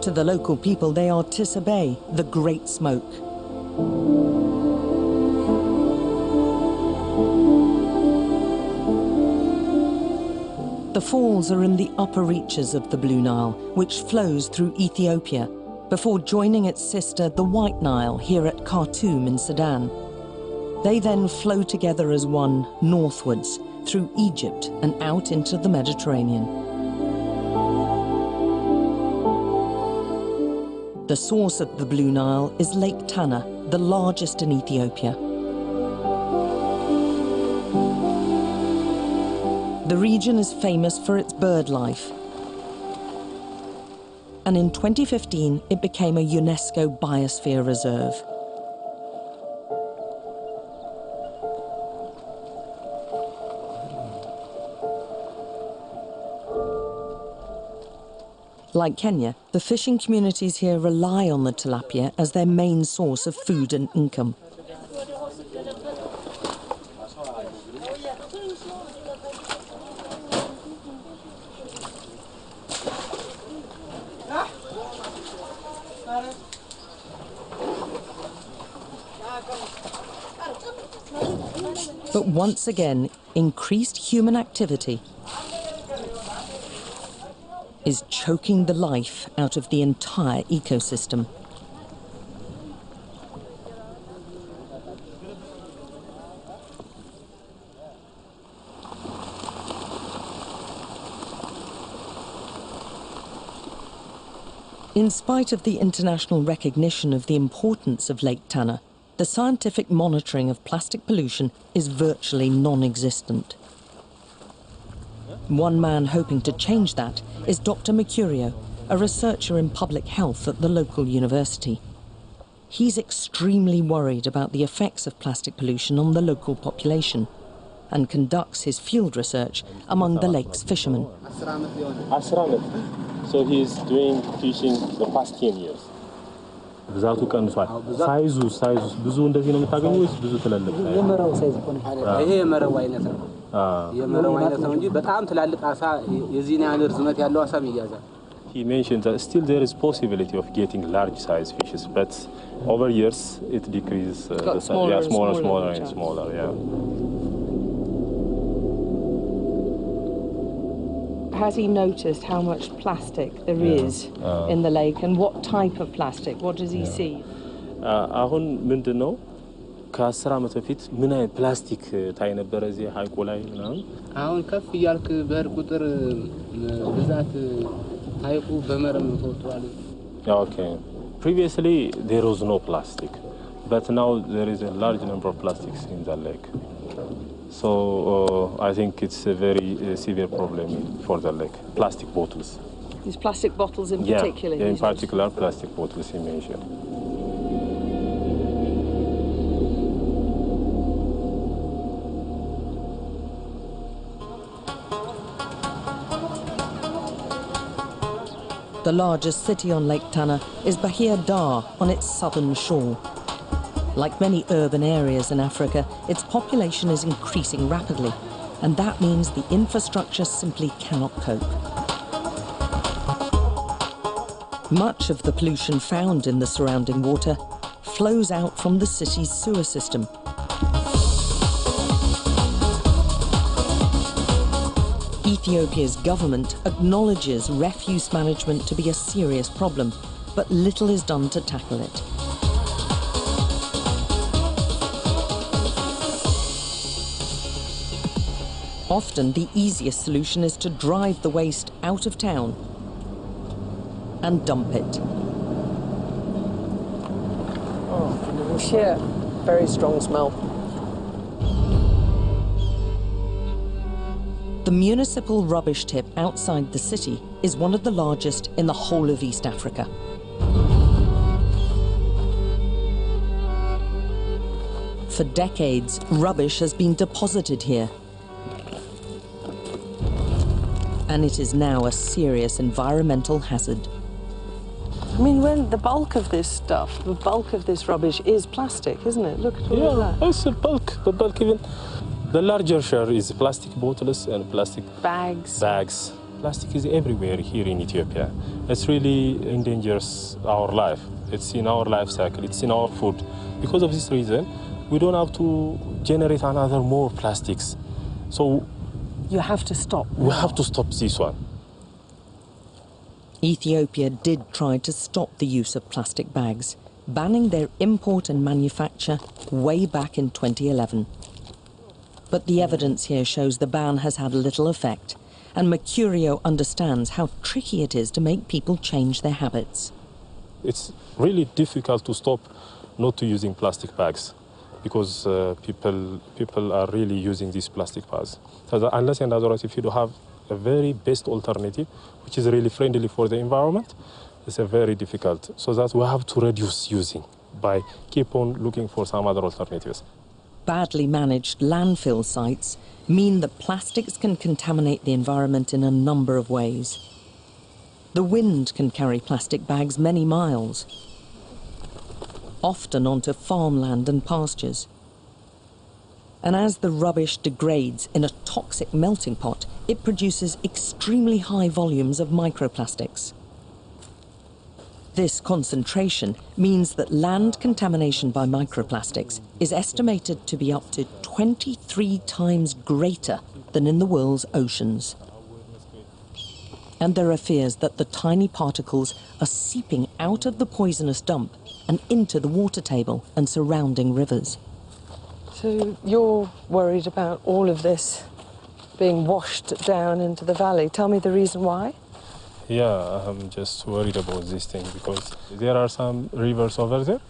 To the local people, they are Tissa Bay, the Great Smoke. The falls are in the upper reaches of the Blue Nile, which flows through Ethiopia, before joining its sister, the White Nile, here at Khartoum in Sudan. They then flow together as one northwards, through Egypt and out into the Mediterranean. The source of the Blue Nile is Lake Tana, the largest in Ethiopia. The region is famous for its bird life. And in 2015, it became a UNESCO Biosphere Reserve. Like Kenya, the fishing communities here rely on the tilapia as their main source of food and income. But once again, increased human activity is choking the life out of the entire ecosystem. In spite of the international recognition of the importance of Lake Tana, the scientific monitoring of plastic pollution is virtually non-existent. One man hoping to change that is Dr. Mercurio, a researcher in public health at the local university. He's extremely worried about the effects of plastic pollution on the local population and conducts his field research among the lake's fishermen. So he's doing fishing the past 10 years. ብዛቱ ቀንሷል። ሳይዙ ብዙ እንደዚህ ነው የምታገኙ ወይስ ብዙ ትላልቅ ነው? የመረው ሳይዝ ሆነ። ይሄ የመረው አይነት ነው። የመረው አይነት ነው እንጂ በጣም ትላልቅ አሳ የዚህን ያህል ርዝመት ያለው አሳም ይያዛል። He mentioned that still there is possibility of getting large-size fishes, but over years it decreases. Got smaller and smaller and smaller, yeah. Has he noticed how much plastic there is in the lake, and what type of plastic? What does he see? አሁን ምንድነው ከ10 ዓመት በፊት ምን አይነት ፕላስቲክ ታይ ነበር እዚህ ሀይቁ ላይ ምናምን? አሁን ከፍ እያልክ በህር ቁጥር ብዛት ሀይቁ በመረብ ተወጥቷል። Okay. Previously there was no plastic, but now there is a large number of plastics in the lake. So I think it's a very severe problem for the lake. Plastic bottles. These plastic bottles in particular? Yeah, in particular plastic bottles he mentioned. The largest city on Lake Tana is Bahia Dar on its southern shore. Like many urban areas in Africa, its population is increasing rapidly, and that means the infrastructure simply cannot cope. Much of the pollution found in the surrounding water flows out from the city's sewer system. Ethiopia's government acknowledges refuse management to be a serious problem, but little is done to tackle it. Often, the easiest solution is to drive the waste out of town and dump it. Oh, you can hear very strong smell. The municipal rubbish tip outside the city is one of the largest in the whole of East Africa. For decades, rubbish has been deposited here, and it is now a serious environmental hazard. I mean, when the bulk of this stuff, the bulk of this rubbish is plastic, isn't it? Look at all of that. It's the bulk even. The larger share is plastic bottles and plastic bags. Plastic is everywhere here in Ethiopia. It's really endangers our life. It's in our life cycle, it's in our food. Because of this reason, we don't have to generate another more plastics. So you have to stop. We have to stop this one. Ethiopia did try to stop the use of plastic bags, banning their import and manufacture way back in 2011. But the evidence here shows the ban has had little effect, and Mercurio understands how tricky it is to make people change their habits. It's really difficult to stop not using plastic bags, because people are really using these plastic bags. So unless and otherwise, if you do have a very best alternative, which is really friendly for the environment, it's a very difficult. So that we have to reduce using by keep on looking for some other alternatives. Badly managed landfill sites mean that plastics can contaminate the environment in a number of ways. The wind can carry plastic bags many miles, often onto farmland and pastures. And as the rubbish degrades in a toxic melting pot, it produces extremely high volumes of microplastics. This concentration means that land contamination by microplastics is estimated to be up to 23 times greater than in the world's oceans. And there are fears that the tiny particles are seeping out of the poisonous dump and into the water table and surrounding rivers. So you're worried about all of this being washed down into the valley. Tell me the reason why? Yeah, I'm just worried about this thing because there are some rivers over there.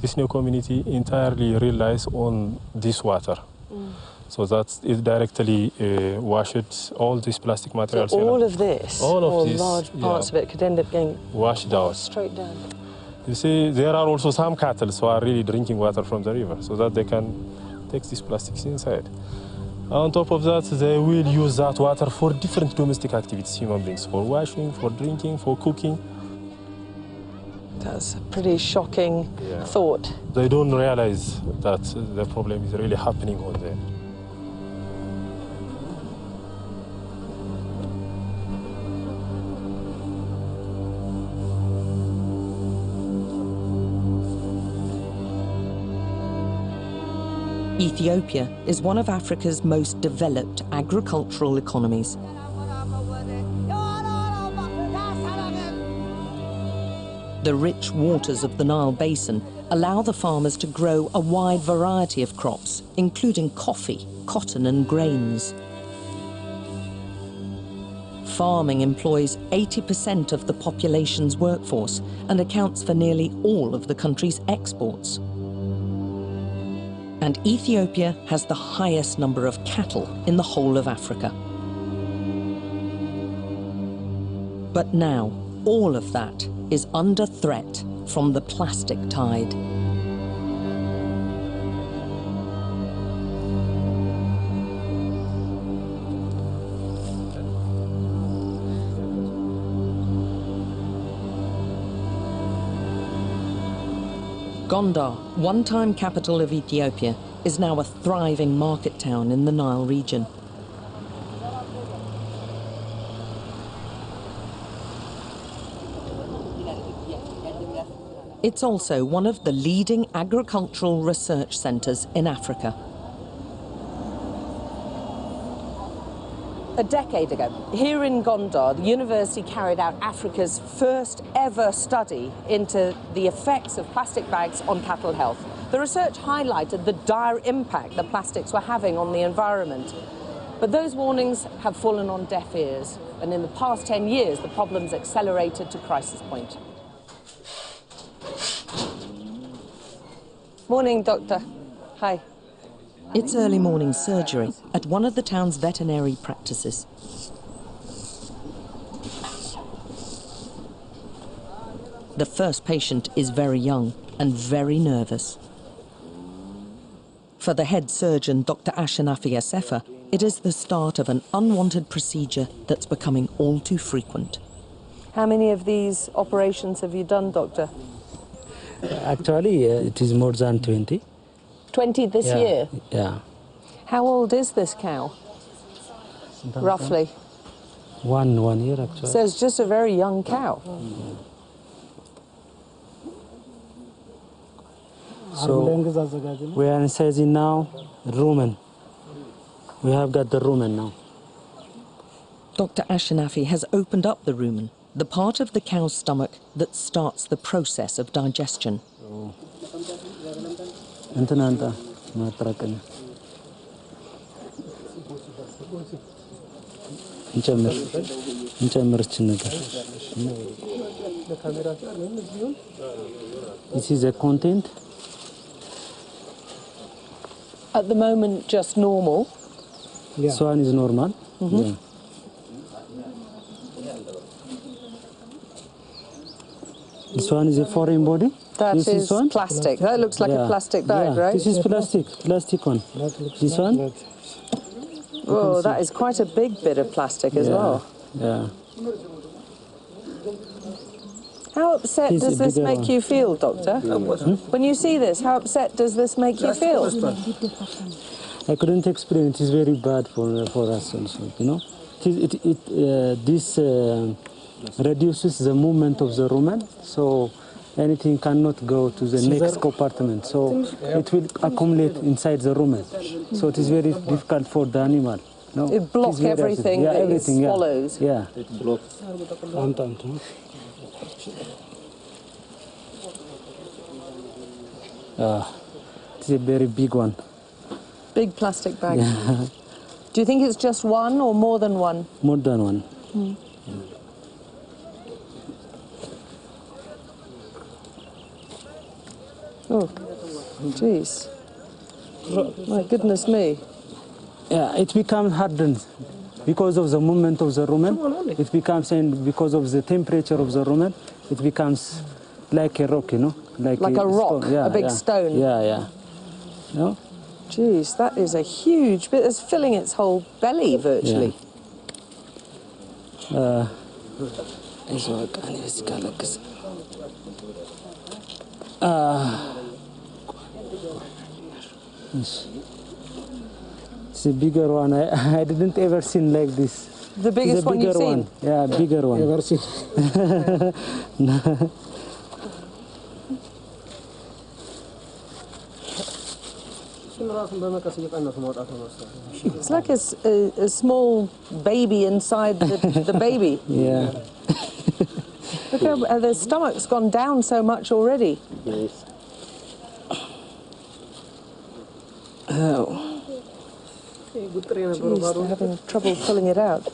This new community entirely relies on this water. So that it directly washes all these plastic materials. So all of this, all of or this, large parts of it could end up getting washed out. Straight down. You see, there are also some cattle who are really drinking water from the river so that they can take these plastics inside. On top of that, they will use that water for different domestic activities, human beings, for washing, for drinking, for cooking. That's a pretty shocking thought. They don't realize that the problem is really happening on them. Ethiopia is one of Africa's most developed agricultural economies. The rich waters of the Nile Basin allow the farmers to grow a wide variety of crops, including coffee, cotton and grains. Farming employs 80% of the population's workforce and accounts for nearly all of the country's exports. And Ethiopia has the highest number of cattle in the whole of Africa. But now, all of that is under threat from the plastic tide. Gondar, one-time capital of Ethiopia, is now a thriving market town in the Nile region. It's also one of the leading agricultural research centres in Africa. A decade ago, here in Gondar, the university carried out Africa's first ever study into the effects of plastic bags on cattle health. The research highlighted the dire impact that plastics were having on the environment. But those warnings have fallen on deaf ears, and in the past 10 years, the problem's accelerated to crisis point. Morning, Doctor. Hi. It's early morning surgery at one of the town's veterinary practices. The first patient is very young and very nervous. For the head surgeon, Dr. Ashanafi Asefa, it is the start of an unwanted procedure that's becoming all too frequent. How many of these operations have you done, Doctor? Actually, it is more than 20. 20 this year? Yeah. How old is this cow, roughly? One year, actually. So it's just a very young cow. So we are incising now rumen. We have got the rumen now. Dr. Ashanafi has opened up the rumen, the part of the cow's stomach that starts the process of digestion. This is a content. At the moment, just normal. Yeah. This one is normal. Mm-hmm. Yeah. This one is a foreign body. That is plastic. That looks like a plastic bag, right? This is plastic one. This one. Oh, that is quite a big bit of plastic as well. Yeah. How upset does this make you feel, Doctor? When you see this, how upset does this make you feel? I couldn't explain. It is very bad for us also, you know. This reduces the movement of the rumen, so anything cannot go to the next compartment. So it will accumulate inside the rumen. So it is very difficult for the animal. No? It blocks everything that everything, it swallows. Yeah. It blocks. It's a very big one. Big plastic bag. Yeah. Do you think it's just one or more than one? More than one. Mm. Oh, jeez. My goodness me. Yeah, it becomes hardened because of the movement of the rumen. It becomes, and because of the temperature of the rumen, it becomes like a rock, you know? Like a rock, stone. Yeah, a big stone. Yeah. No? Jeez, that is a huge bit. It's filling its whole belly virtually. Yeah. It's a bigger one. I didn't ever seen like this. The biggest one you've seen? Yeah, bigger one. Ever seen? It's like a small baby inside the baby. Yeah. Look how their stomach's gone down so much already. Yes. Oh. Jeez, they're having trouble pulling it out.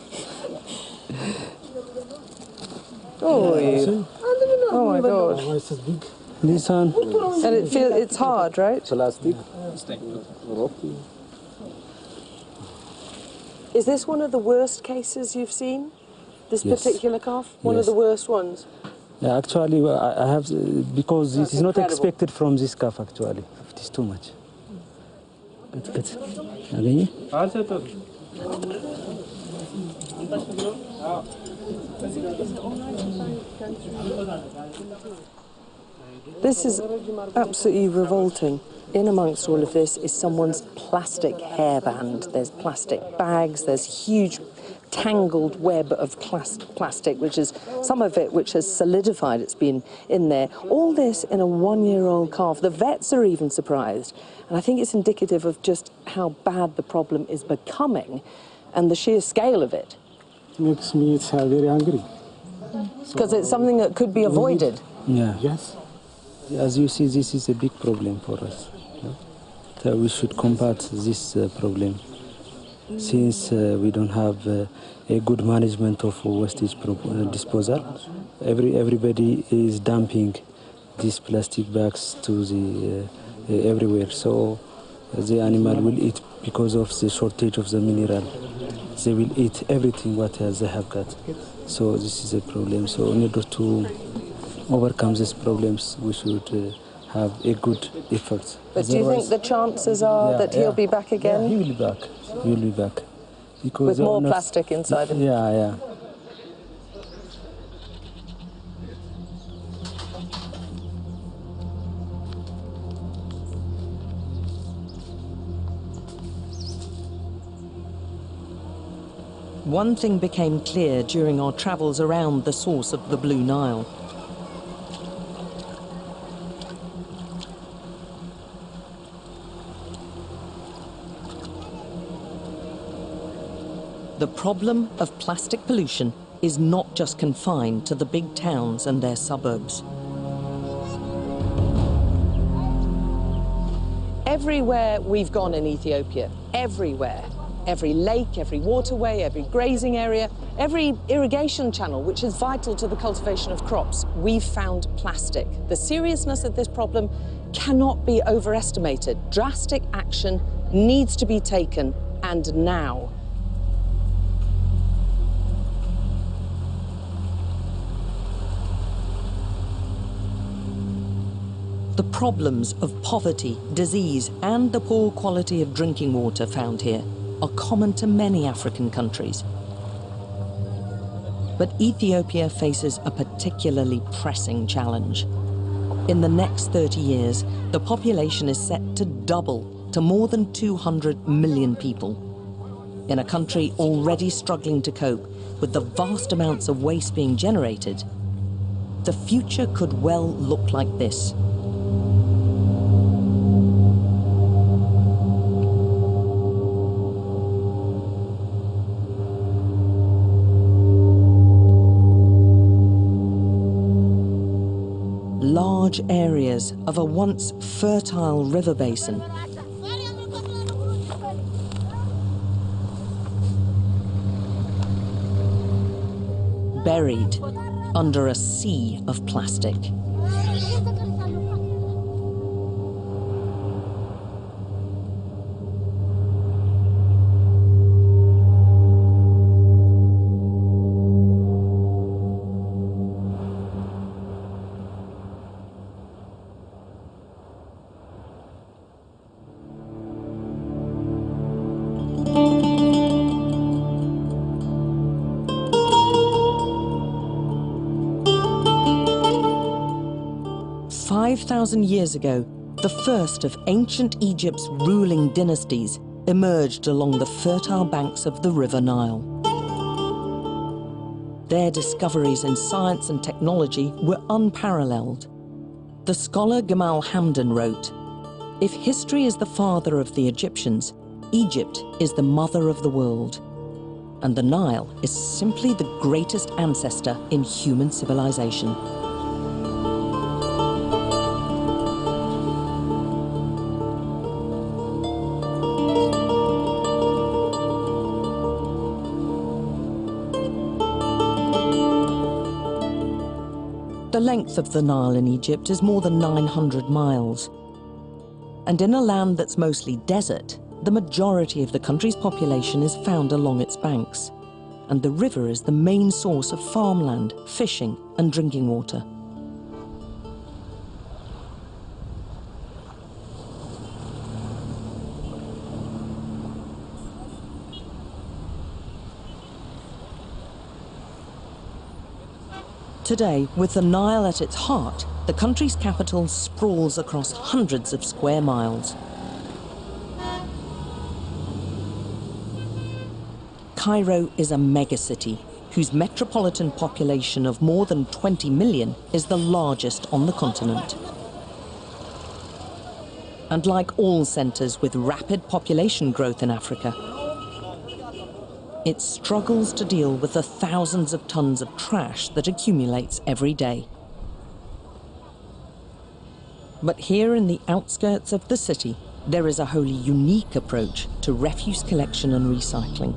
Oh, oh my God. This one. And it's hard, right? Plastic. Is this one of the worst cases you've seen? This Yes. particular calf? One of Yes. the worst ones? Yeah, actually, I have, because it is not incredible. expected from this calf, actually. It is too much. Good. Again? This is absolutely revolting. In amongst all of this is someone's plastic hairband. There's plastic bags, there's huge tangled web of plastic, which is some of it which has solidified, it's been in there. All this in a one-year-old calf. The vets are even surprised. And I think it's indicative of just how bad the problem is becoming and the sheer scale of it. It makes me very angry. Because it's something that could be avoided. Yeah. Yes. As you see, this is a big problem for us. So we should combat this problem. Since we don't have a good management of wastage disposal, everybody is dumping these plastic bags to the everywhere. So the animal will eat because of the shortage of the mineral. They will eat everything what they have got. So this is a problem. So in order to overcome these problems, we should have a good effort. But do you think the chances are that he'll be back again? Yeah, he will be back. He will be back. Because with more plastic inside him? Yeah, yeah. One thing became clear during our travels around the source of the Blue Nile. The problem of plastic pollution is not just confined to the big towns and their suburbs. Everywhere we've gone in Ethiopia, everywhere, every lake, every waterway, every grazing area, every irrigation channel, which is vital to the cultivation of crops, we've found plastic. The seriousness of this problem cannot be overestimated. Drastic action needs to be taken, and now. The problems of poverty, disease, and the poor quality of drinking water found here are common to many African countries. But Ethiopia faces a particularly pressing challenge. In the next 30 years, the population is set to double to more than 200 million people. In a country already struggling to cope with the vast amounts of waste being generated, the future could well look like this. Large areas of a once fertile river basin buried under a sea of plastic. "5,000 years ago, the first of ancient Egypt's ruling dynasties emerged along the fertile banks of the River Nile. Their discoveries in science and technology were unparalleled. The scholar Gamal Hamdan wrote, If history is the father of the Egyptians, Egypt is the mother of the world. And the Nile is simply the greatest ancestor in human civilization. The length of the Nile in Egypt is more than 900 miles. And in a land that's mostly desert, the majority of the country's population is found along its banks. And the river is the main source of farmland, fishing, and drinking water. Today, with the Nile at its heart, the country's capital sprawls across hundreds of square miles. Cairo is a megacity, whose metropolitan population of more than 20 million is the largest on the continent. And like all centres with rapid population growth in Africa, it struggles to deal with the thousands of tons of trash that accumulates every day. But here in the outskirts of the city, there is a wholly unique approach to refuse collection and recycling.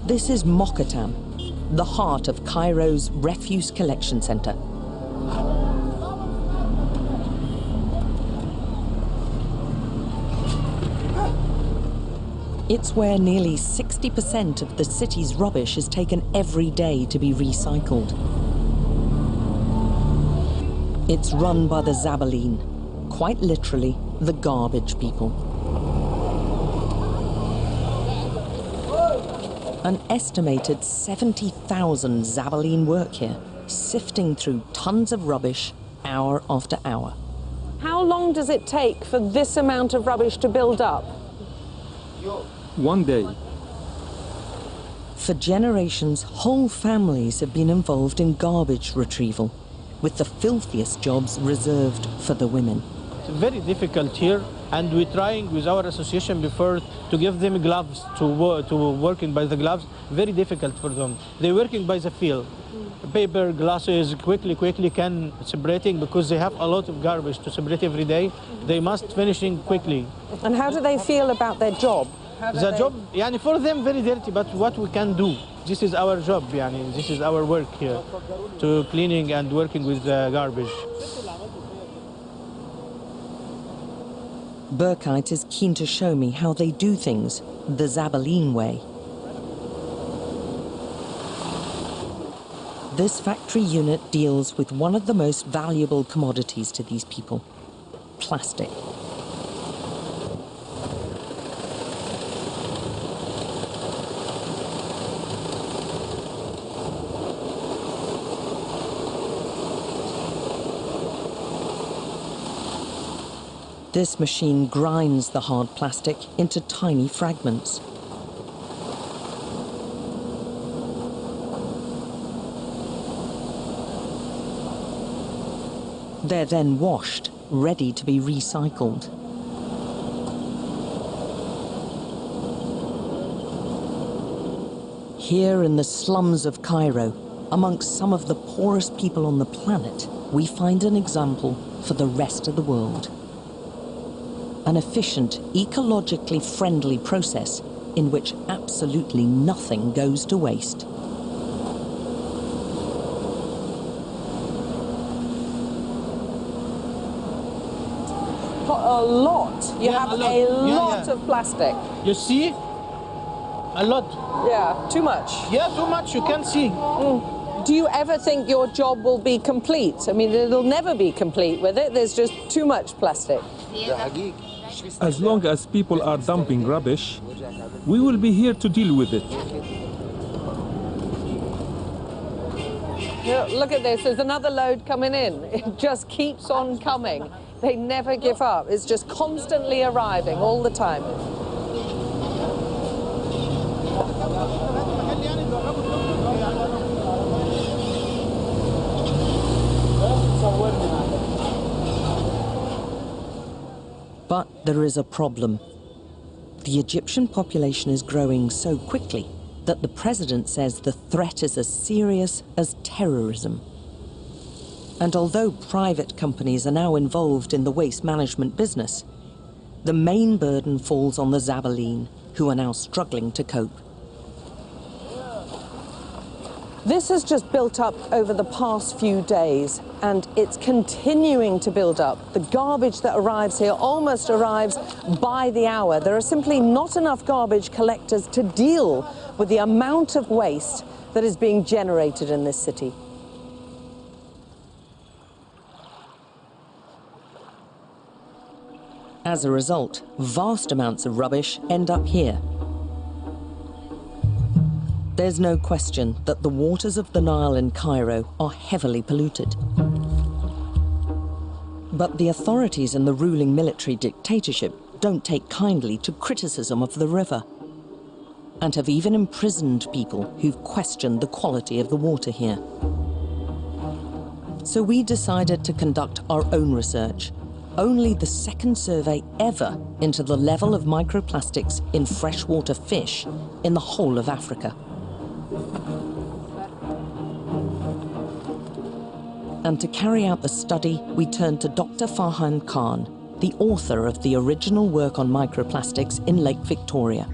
This is Mokatam, the heart of Cairo's refuse collection centre. It's where nearly 60% of the city's rubbish is taken every day to be recycled. It's run by the Zabaleen, quite literally, the garbage people. An estimated 70,000 Zabaleen work here, sifting through tons of rubbish hour after hour. How long does it take for this amount of rubbish to build up? 1 day. For generations, whole families have been involved in garbage retrieval, with the filthiest jobs reserved for the women. It's very difficult here, and we're trying with our association before to give them gloves to working by the gloves. Very difficult for them. They're working by the feel. Paper, glasses, quickly can separating because they have a lot of garbage to separate every day. They must finishing quickly. And how do they feel about their job? The job, yani for them very dirty, but what we can do, this is our job, yani, this is our work here, to cleaning and working with the garbage. Burkite is keen to show me how they do things the Zabaleen way. This factory unit deals with one of the most valuable commodities to these people, plastic. This machine grinds the hard plastic into tiny fragments. They're then washed, ready to be recycled. Here in the slums of Cairo, amongst some of the poorest people on the planet, we find an example for the rest of the world. An efficient, ecologically friendly process in which absolutely nothing goes to waste. A lot. You have a lot of plastic. You see? A lot. Yeah, too much. Yeah, too much. You can see. do you ever think your job will be complete? I mean, it'll never be complete with it. There's just too much plastic. As long as people are dumping rubbish, we will be here to deal with it. Look at this, there's another load coming in. It just keeps on coming. They never give up. It's just constantly arriving all the time. But there is a problem. The Egyptian population is growing so quickly that the president says the threat is as serious as terrorism. And although private companies are now involved in the waste management business, the main burden falls on the Zabaleen, who are now struggling to cope. This has just built up over the past few days, and it's continuing to build up. The garbage that arrives here almost arrives by the hour. There are simply not enough garbage collectors to deal with the amount of waste that is being generated in this city. As a result, vast amounts of rubbish end up here. There's no question that the waters of the Nile in Cairo are heavily polluted. But the authorities and the ruling military dictatorship don't take kindly to criticism of the river, and have even imprisoned people who've questioned the quality of the water here. So we decided to conduct our own research, only the second survey ever into the level of microplastics in freshwater fish in the whole of Africa. And to carry out the study, we turned to Dr. Farhan Khan, the author of the original work on microplastics in Lake Victoria.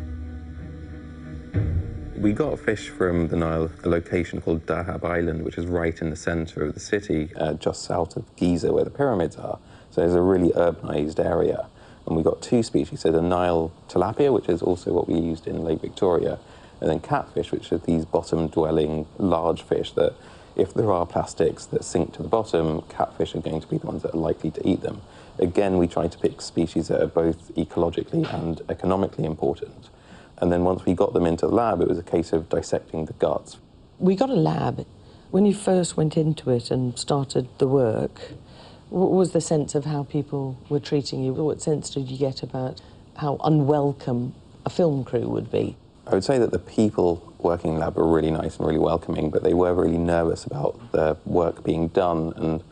We got fish from the Nile, a location called Dahab Island, which is right in the center of the city, just south of Giza, where the pyramids are. So it's a really urbanized area. And we got two species, so the Nile tilapia, which is also what we used in Lake Victoria, and then catfish, which are these bottom-dwelling large fish that, if there are plastics that sink to the bottom, catfish are going to be the ones that are likely to eat them. Again, we tried to pick species that are both ecologically and economically important. And then once we got them into the lab, it was a case of dissecting the guts. We got a lab. When you first went into it and started the work, what was the sense of how people were treating you? What sense did you get about how unwelcome a film crew would be? I would say that the people working in the lab were really nice and really welcoming, but they were really nervous about the work being done, and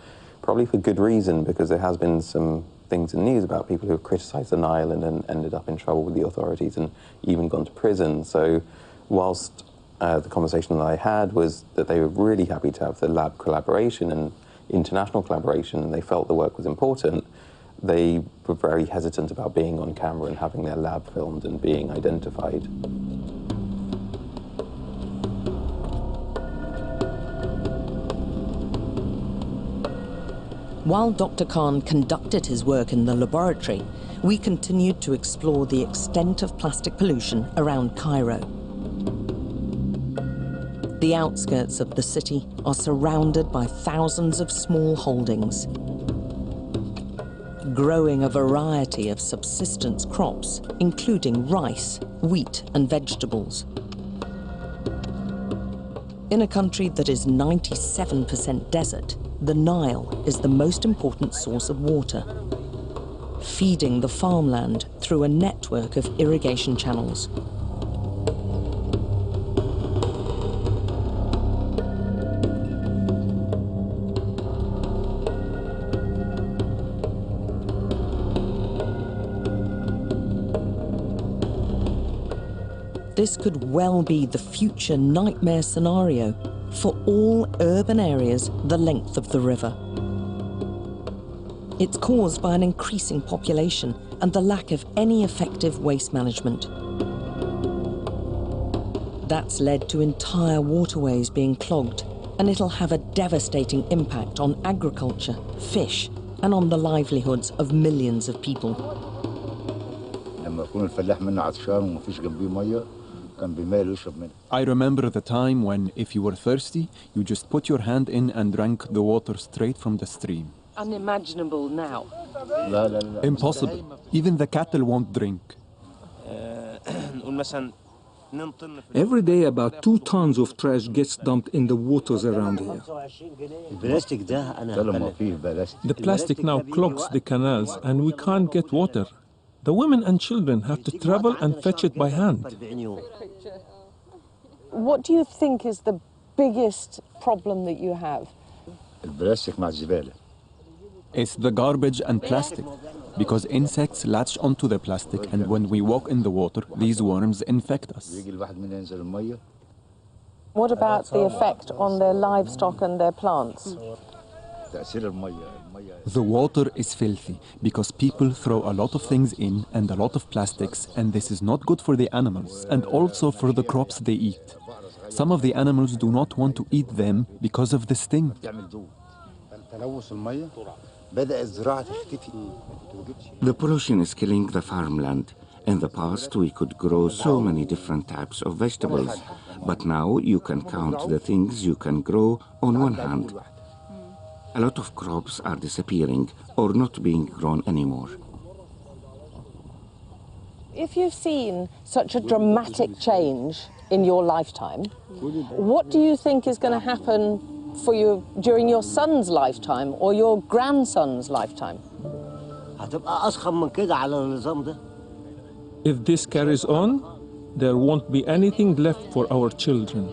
probably for good reason, because there has been some things in the news about people who have criticised the Nile and then ended up in trouble with the authorities and even gone to prison. So whilst the conversation that I had was that they were really happy to have the lab collaboration and international collaboration, and they felt the work was important, they were very hesitant about being on camera and having their lab filmed and being identified. While Dr. Khan conducted his work in the laboratory, we continued to explore the extent of plastic pollution around Cairo. The outskirts of the city are surrounded by thousands of small holdings, growing a variety of subsistence crops, including rice, wheat, and vegetables. In a country that is 97% desert, the Nile is the most important source of water, feeding the farmland through a network of irrigation channels. This could well be the future nightmare scenario for all urban areas the length of the river. It's caused by an increasing population and the lack of any effective waste management. That's led to entire waterways being clogged, and it'll have a devastating impact on agriculture, fish, and on the livelihoods of millions of people. لما يكون الفلاح منه عطشان ومفيش جنبيه ميه I remember the time when, if you were thirsty, you just put your hand in and drank the water straight from the stream. Unimaginable now. Impossible. Even the cattle won't drink. Every day, about 2 tons of trash gets dumped in the waters around here. The plastic now clogs the canals and we can't get water. The women and children have to travel and fetch it by hand. What do you think is the biggest problem that you have? It's the garbage and plastic, because insects latch onto the plastic, and when we walk in the water, these worms infect us. What about the effect on their livestock and their plants? The water is filthy because people throw a lot of things in and a lot of plastics, and this is not good for the animals and also for the crops they eat. Some of the animals do not want to eat them because of the sting. The pollution is killing the farmland. In the past, we could grow so many different types of vegetables, but now you can count the things you can grow on one hand. A lot of crops are disappearing or not being grown anymore. If you've seen such a dramatic change in your lifetime, what do you think is going to happen for you during your son's lifetime or your grandson's lifetime? If this carries on, there won't be anything left for our children.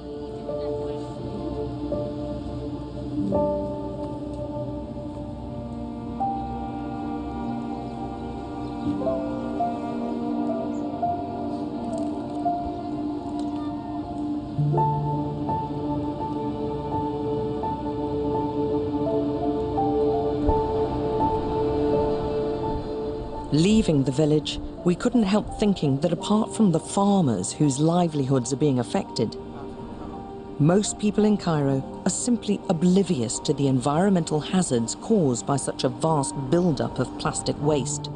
Leaving the village, we couldn't help thinking that apart from the farmers whose livelihoods are being affected, most people in Cairo are simply oblivious to the environmental hazards caused by such a vast buildup of plastic waste.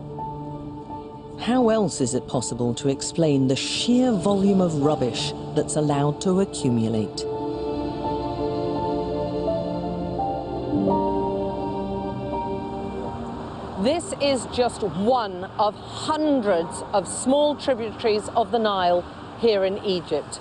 How else is it possible to explain the sheer volume of rubbish that's allowed to accumulate? This is just one of hundreds of small tributaries of the Nile here in Egypt.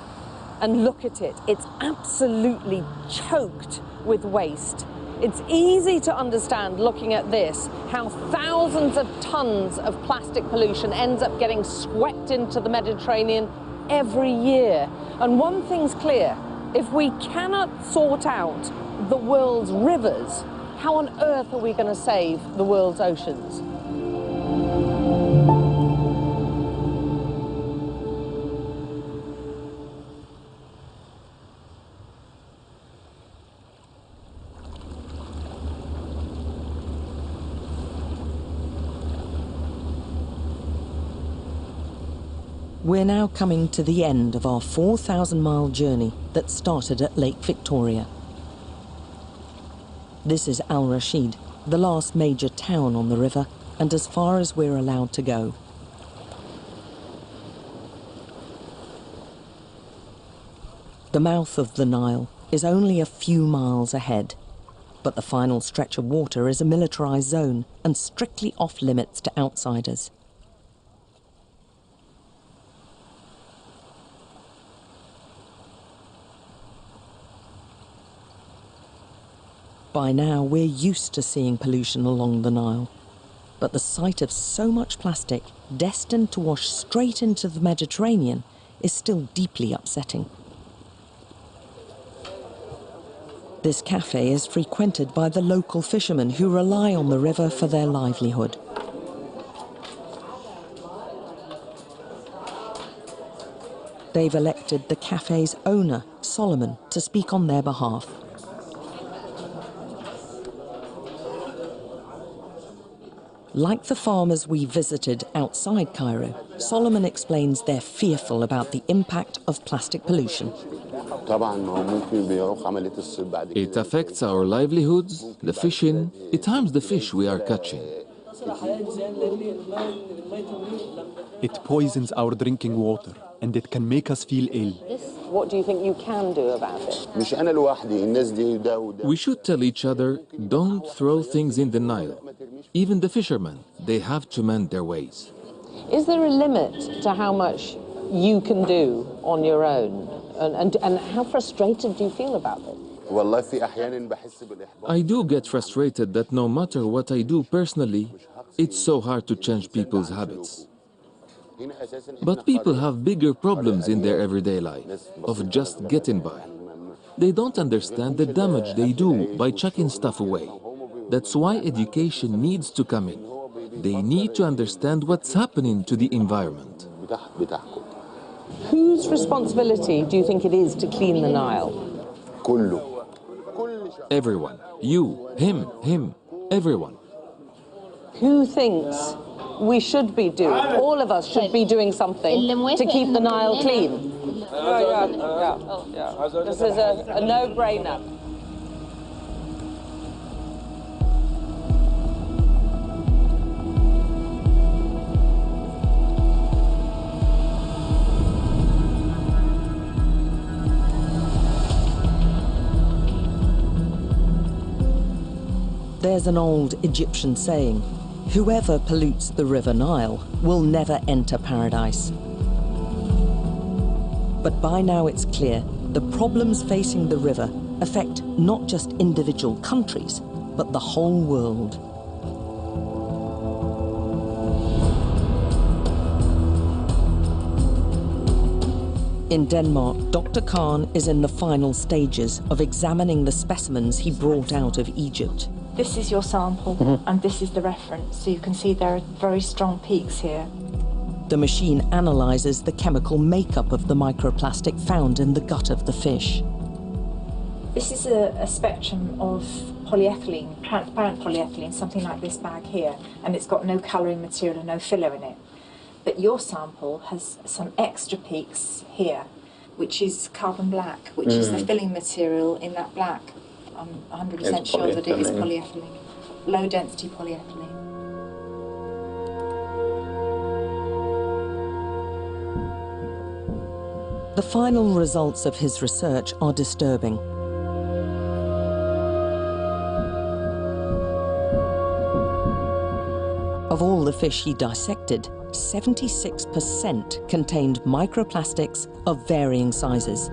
And look at it, it's absolutely choked with waste. It's easy to understand, looking at this, how thousands of tons of plastic pollution ends up getting swept into the Mediterranean every year. And one thing's clear, if we cannot sort out the world's rivers, how on earth are we going to save the world's oceans? We're now coming to the end of our 4,000-mile journey that started at Lake Victoria. This is Al Rashid, the last major town on the river, and as far as we're allowed to go. The mouth of the Nile is only a few miles ahead, but the final stretch of water is a militarized zone and strictly off-limits to outsiders. By now, we're used to seeing pollution along the Nile, but the sight of so much plastic destined to wash straight into the Mediterranean is still deeply upsetting. This cafe is frequented by the local fishermen who rely on the river for their livelihood. They've elected the cafe's owner, Solomon, to speak on their behalf. Like the farmers we visited outside Cairo, Solomon explains they're fearful about the impact of plastic pollution. It affects our livelihoods, the fishing, it harms the fish we are catching. It poisons our drinking water, and it can make us feel ill. What do you think you can do about it? We should tell each other, don't throw things in the Nile. Even the fishermen, they have to mend their ways. Is there a limit to how much you can do on your own? And how frustrated do you feel about it? I do get frustrated that no matter what I do personally, it's so hard to change people's habits. But people have bigger problems in their everyday life, of just getting by. They don't understand the damage they do by chucking stuff away. That's why education needs to come in. They need to understand what's happening to the environment. Whose responsibility do you think it is to clean the Nile? Everyone. You, him, everyone. Who thinks we should be doing, all of us should be doing something to keep the Nile clean? Yeah. This is a no-brainer. There's an old Egyptian saying, whoever pollutes the River Nile will never enter paradise. But by now it's clear the problems facing the river affect not just individual countries, but the whole world. In Denmark, Dr. Khan is in the final stages of examining the specimens he brought out of Egypt. This is your sample, and this is the reference. So you can see there are very strong peaks here. The machine analyzes the chemical makeup of the microplastic found in the gut of the fish. This is a spectrum of polyethylene, transparent polyethylene, something like this bag here, and it's got no colouring material and no filler in it. But your sample has some extra peaks here, which is carbon black, which is the filling material in that black. I'm 100% sure that it is polyethylene, low-density polyethylene. The final results of his research are disturbing. Of all the fish he dissected, 76% contained microplastics of varying sizes.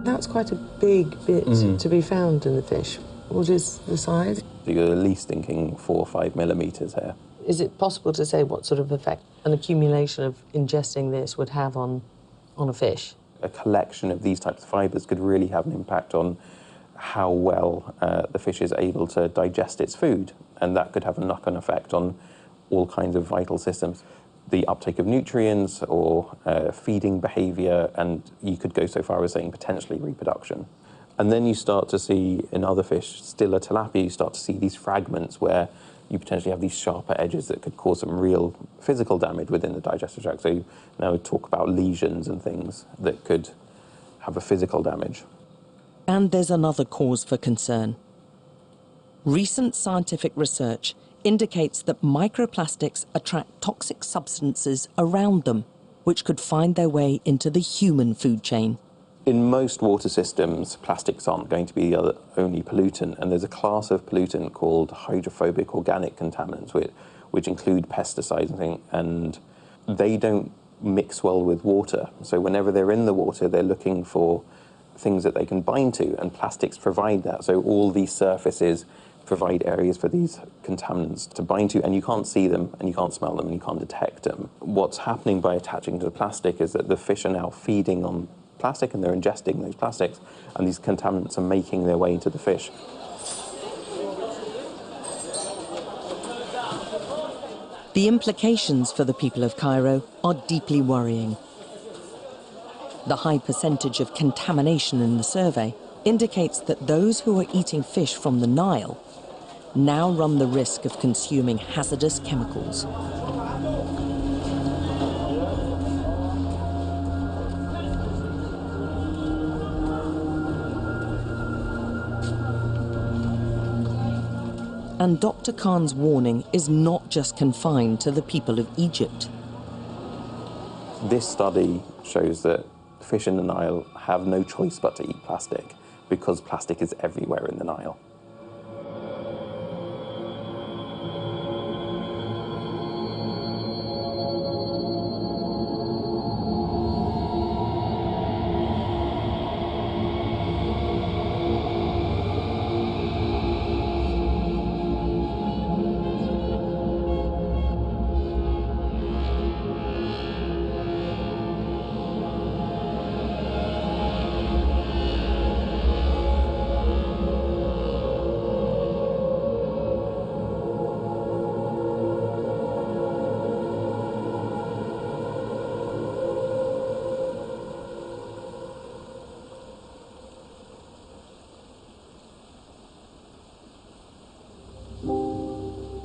That's quite a big bit to be found in the fish. What is the size? You're at least thinking 4 or 5 millimetres here. Is it possible to say what sort of effect an accumulation of ingesting this would have on a fish? A collection of these types of fibres could really have an impact on how well the fish is able to digest its food, and that could have a knock-on effect on all kinds of vital systems. The uptake of nutrients or feeding behaviour, and you could go so far as saying potentially reproduction. And then you start to see in other fish, still a tilapia, you start to see these fragments where you potentially have these sharper edges that could cause some real physical damage within the digestive tract. So you now talk about lesions and things that could have a physical damage. And there's another cause for concern. Recent scientific research indicates that microplastics attract toxic substances around them, which could find their way into the human food chain. In most water systems, plastics aren't going to be the only pollutant, and there's a class of pollutant called hydrophobic organic contaminants, which include pesticides and things, and they don't mix well with water. So whenever they're in the water, they're looking for things that they can bind to, and plastics provide that. So all these surfaces provide areas for these contaminants to bind to, and you can't see them, and you can't smell them, and you can't detect them. What's happening by attaching to the plastic is that the fish are now feeding on plastic, and they're ingesting those plastics, and these contaminants are making their way into the fish. The implications for the people of Cairo are deeply worrying. The high percentage of contamination in the survey indicates that those who are eating fish from the Nile now run the risk of consuming hazardous chemicals. And Dr. Khan's warning is not just confined to the people of Egypt. This study shows that fish in the Nile have no choice but to eat plastic because plastic is everywhere in the Nile.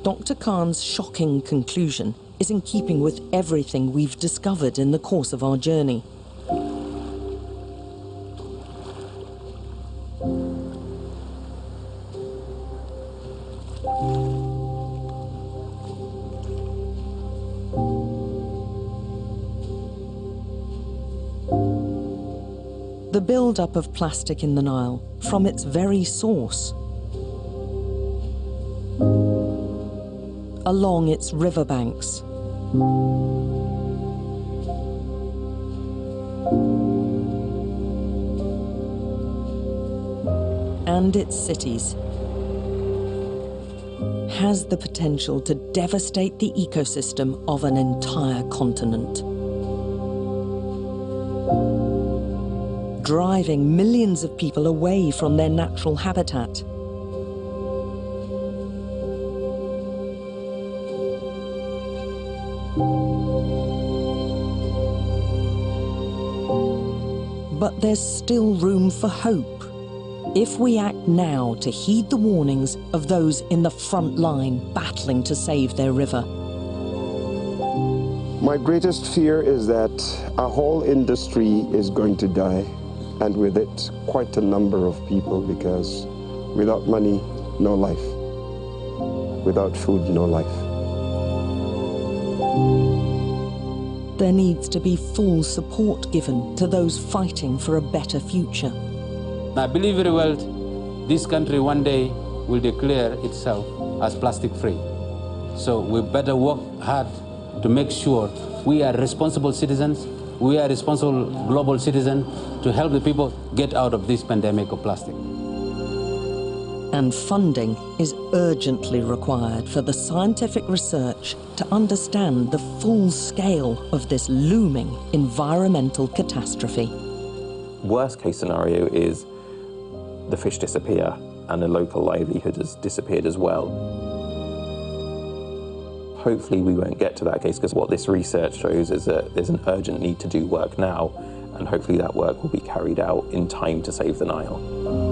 Dr. Khan's shocking conclusion is in keeping with everything we've discovered in the course of our journey. The build-up of plastic in the Nile from its very source, along its riverbanks, and its cities, has the potential to devastate the ecosystem of an entire continent, driving millions of people away from their natural habitat. But there's still room for hope if we act now to heed the warnings of those in the front line battling to save their river. My greatest fear is that a whole industry is going to die, and with it quite a number of people, because without money, no life. Without food, no life. There needs to be full support given to those fighting for a better future. I believe very well this country one day will declare itself as plastic free. So we better work hard to make sure we are responsible citizens, we are responsible global citizens to help the people get out of this pandemic of plastic. And funding is urgently required for the scientific research to understand the full scale of this looming environmental catastrophe. Worst case scenario is the fish disappear and the local livelihood has disappeared as well. Hopefully we won't get to that case, because what this research shows is that there's an urgent need to do work now, and hopefully that work will be carried out in time to save the Nile.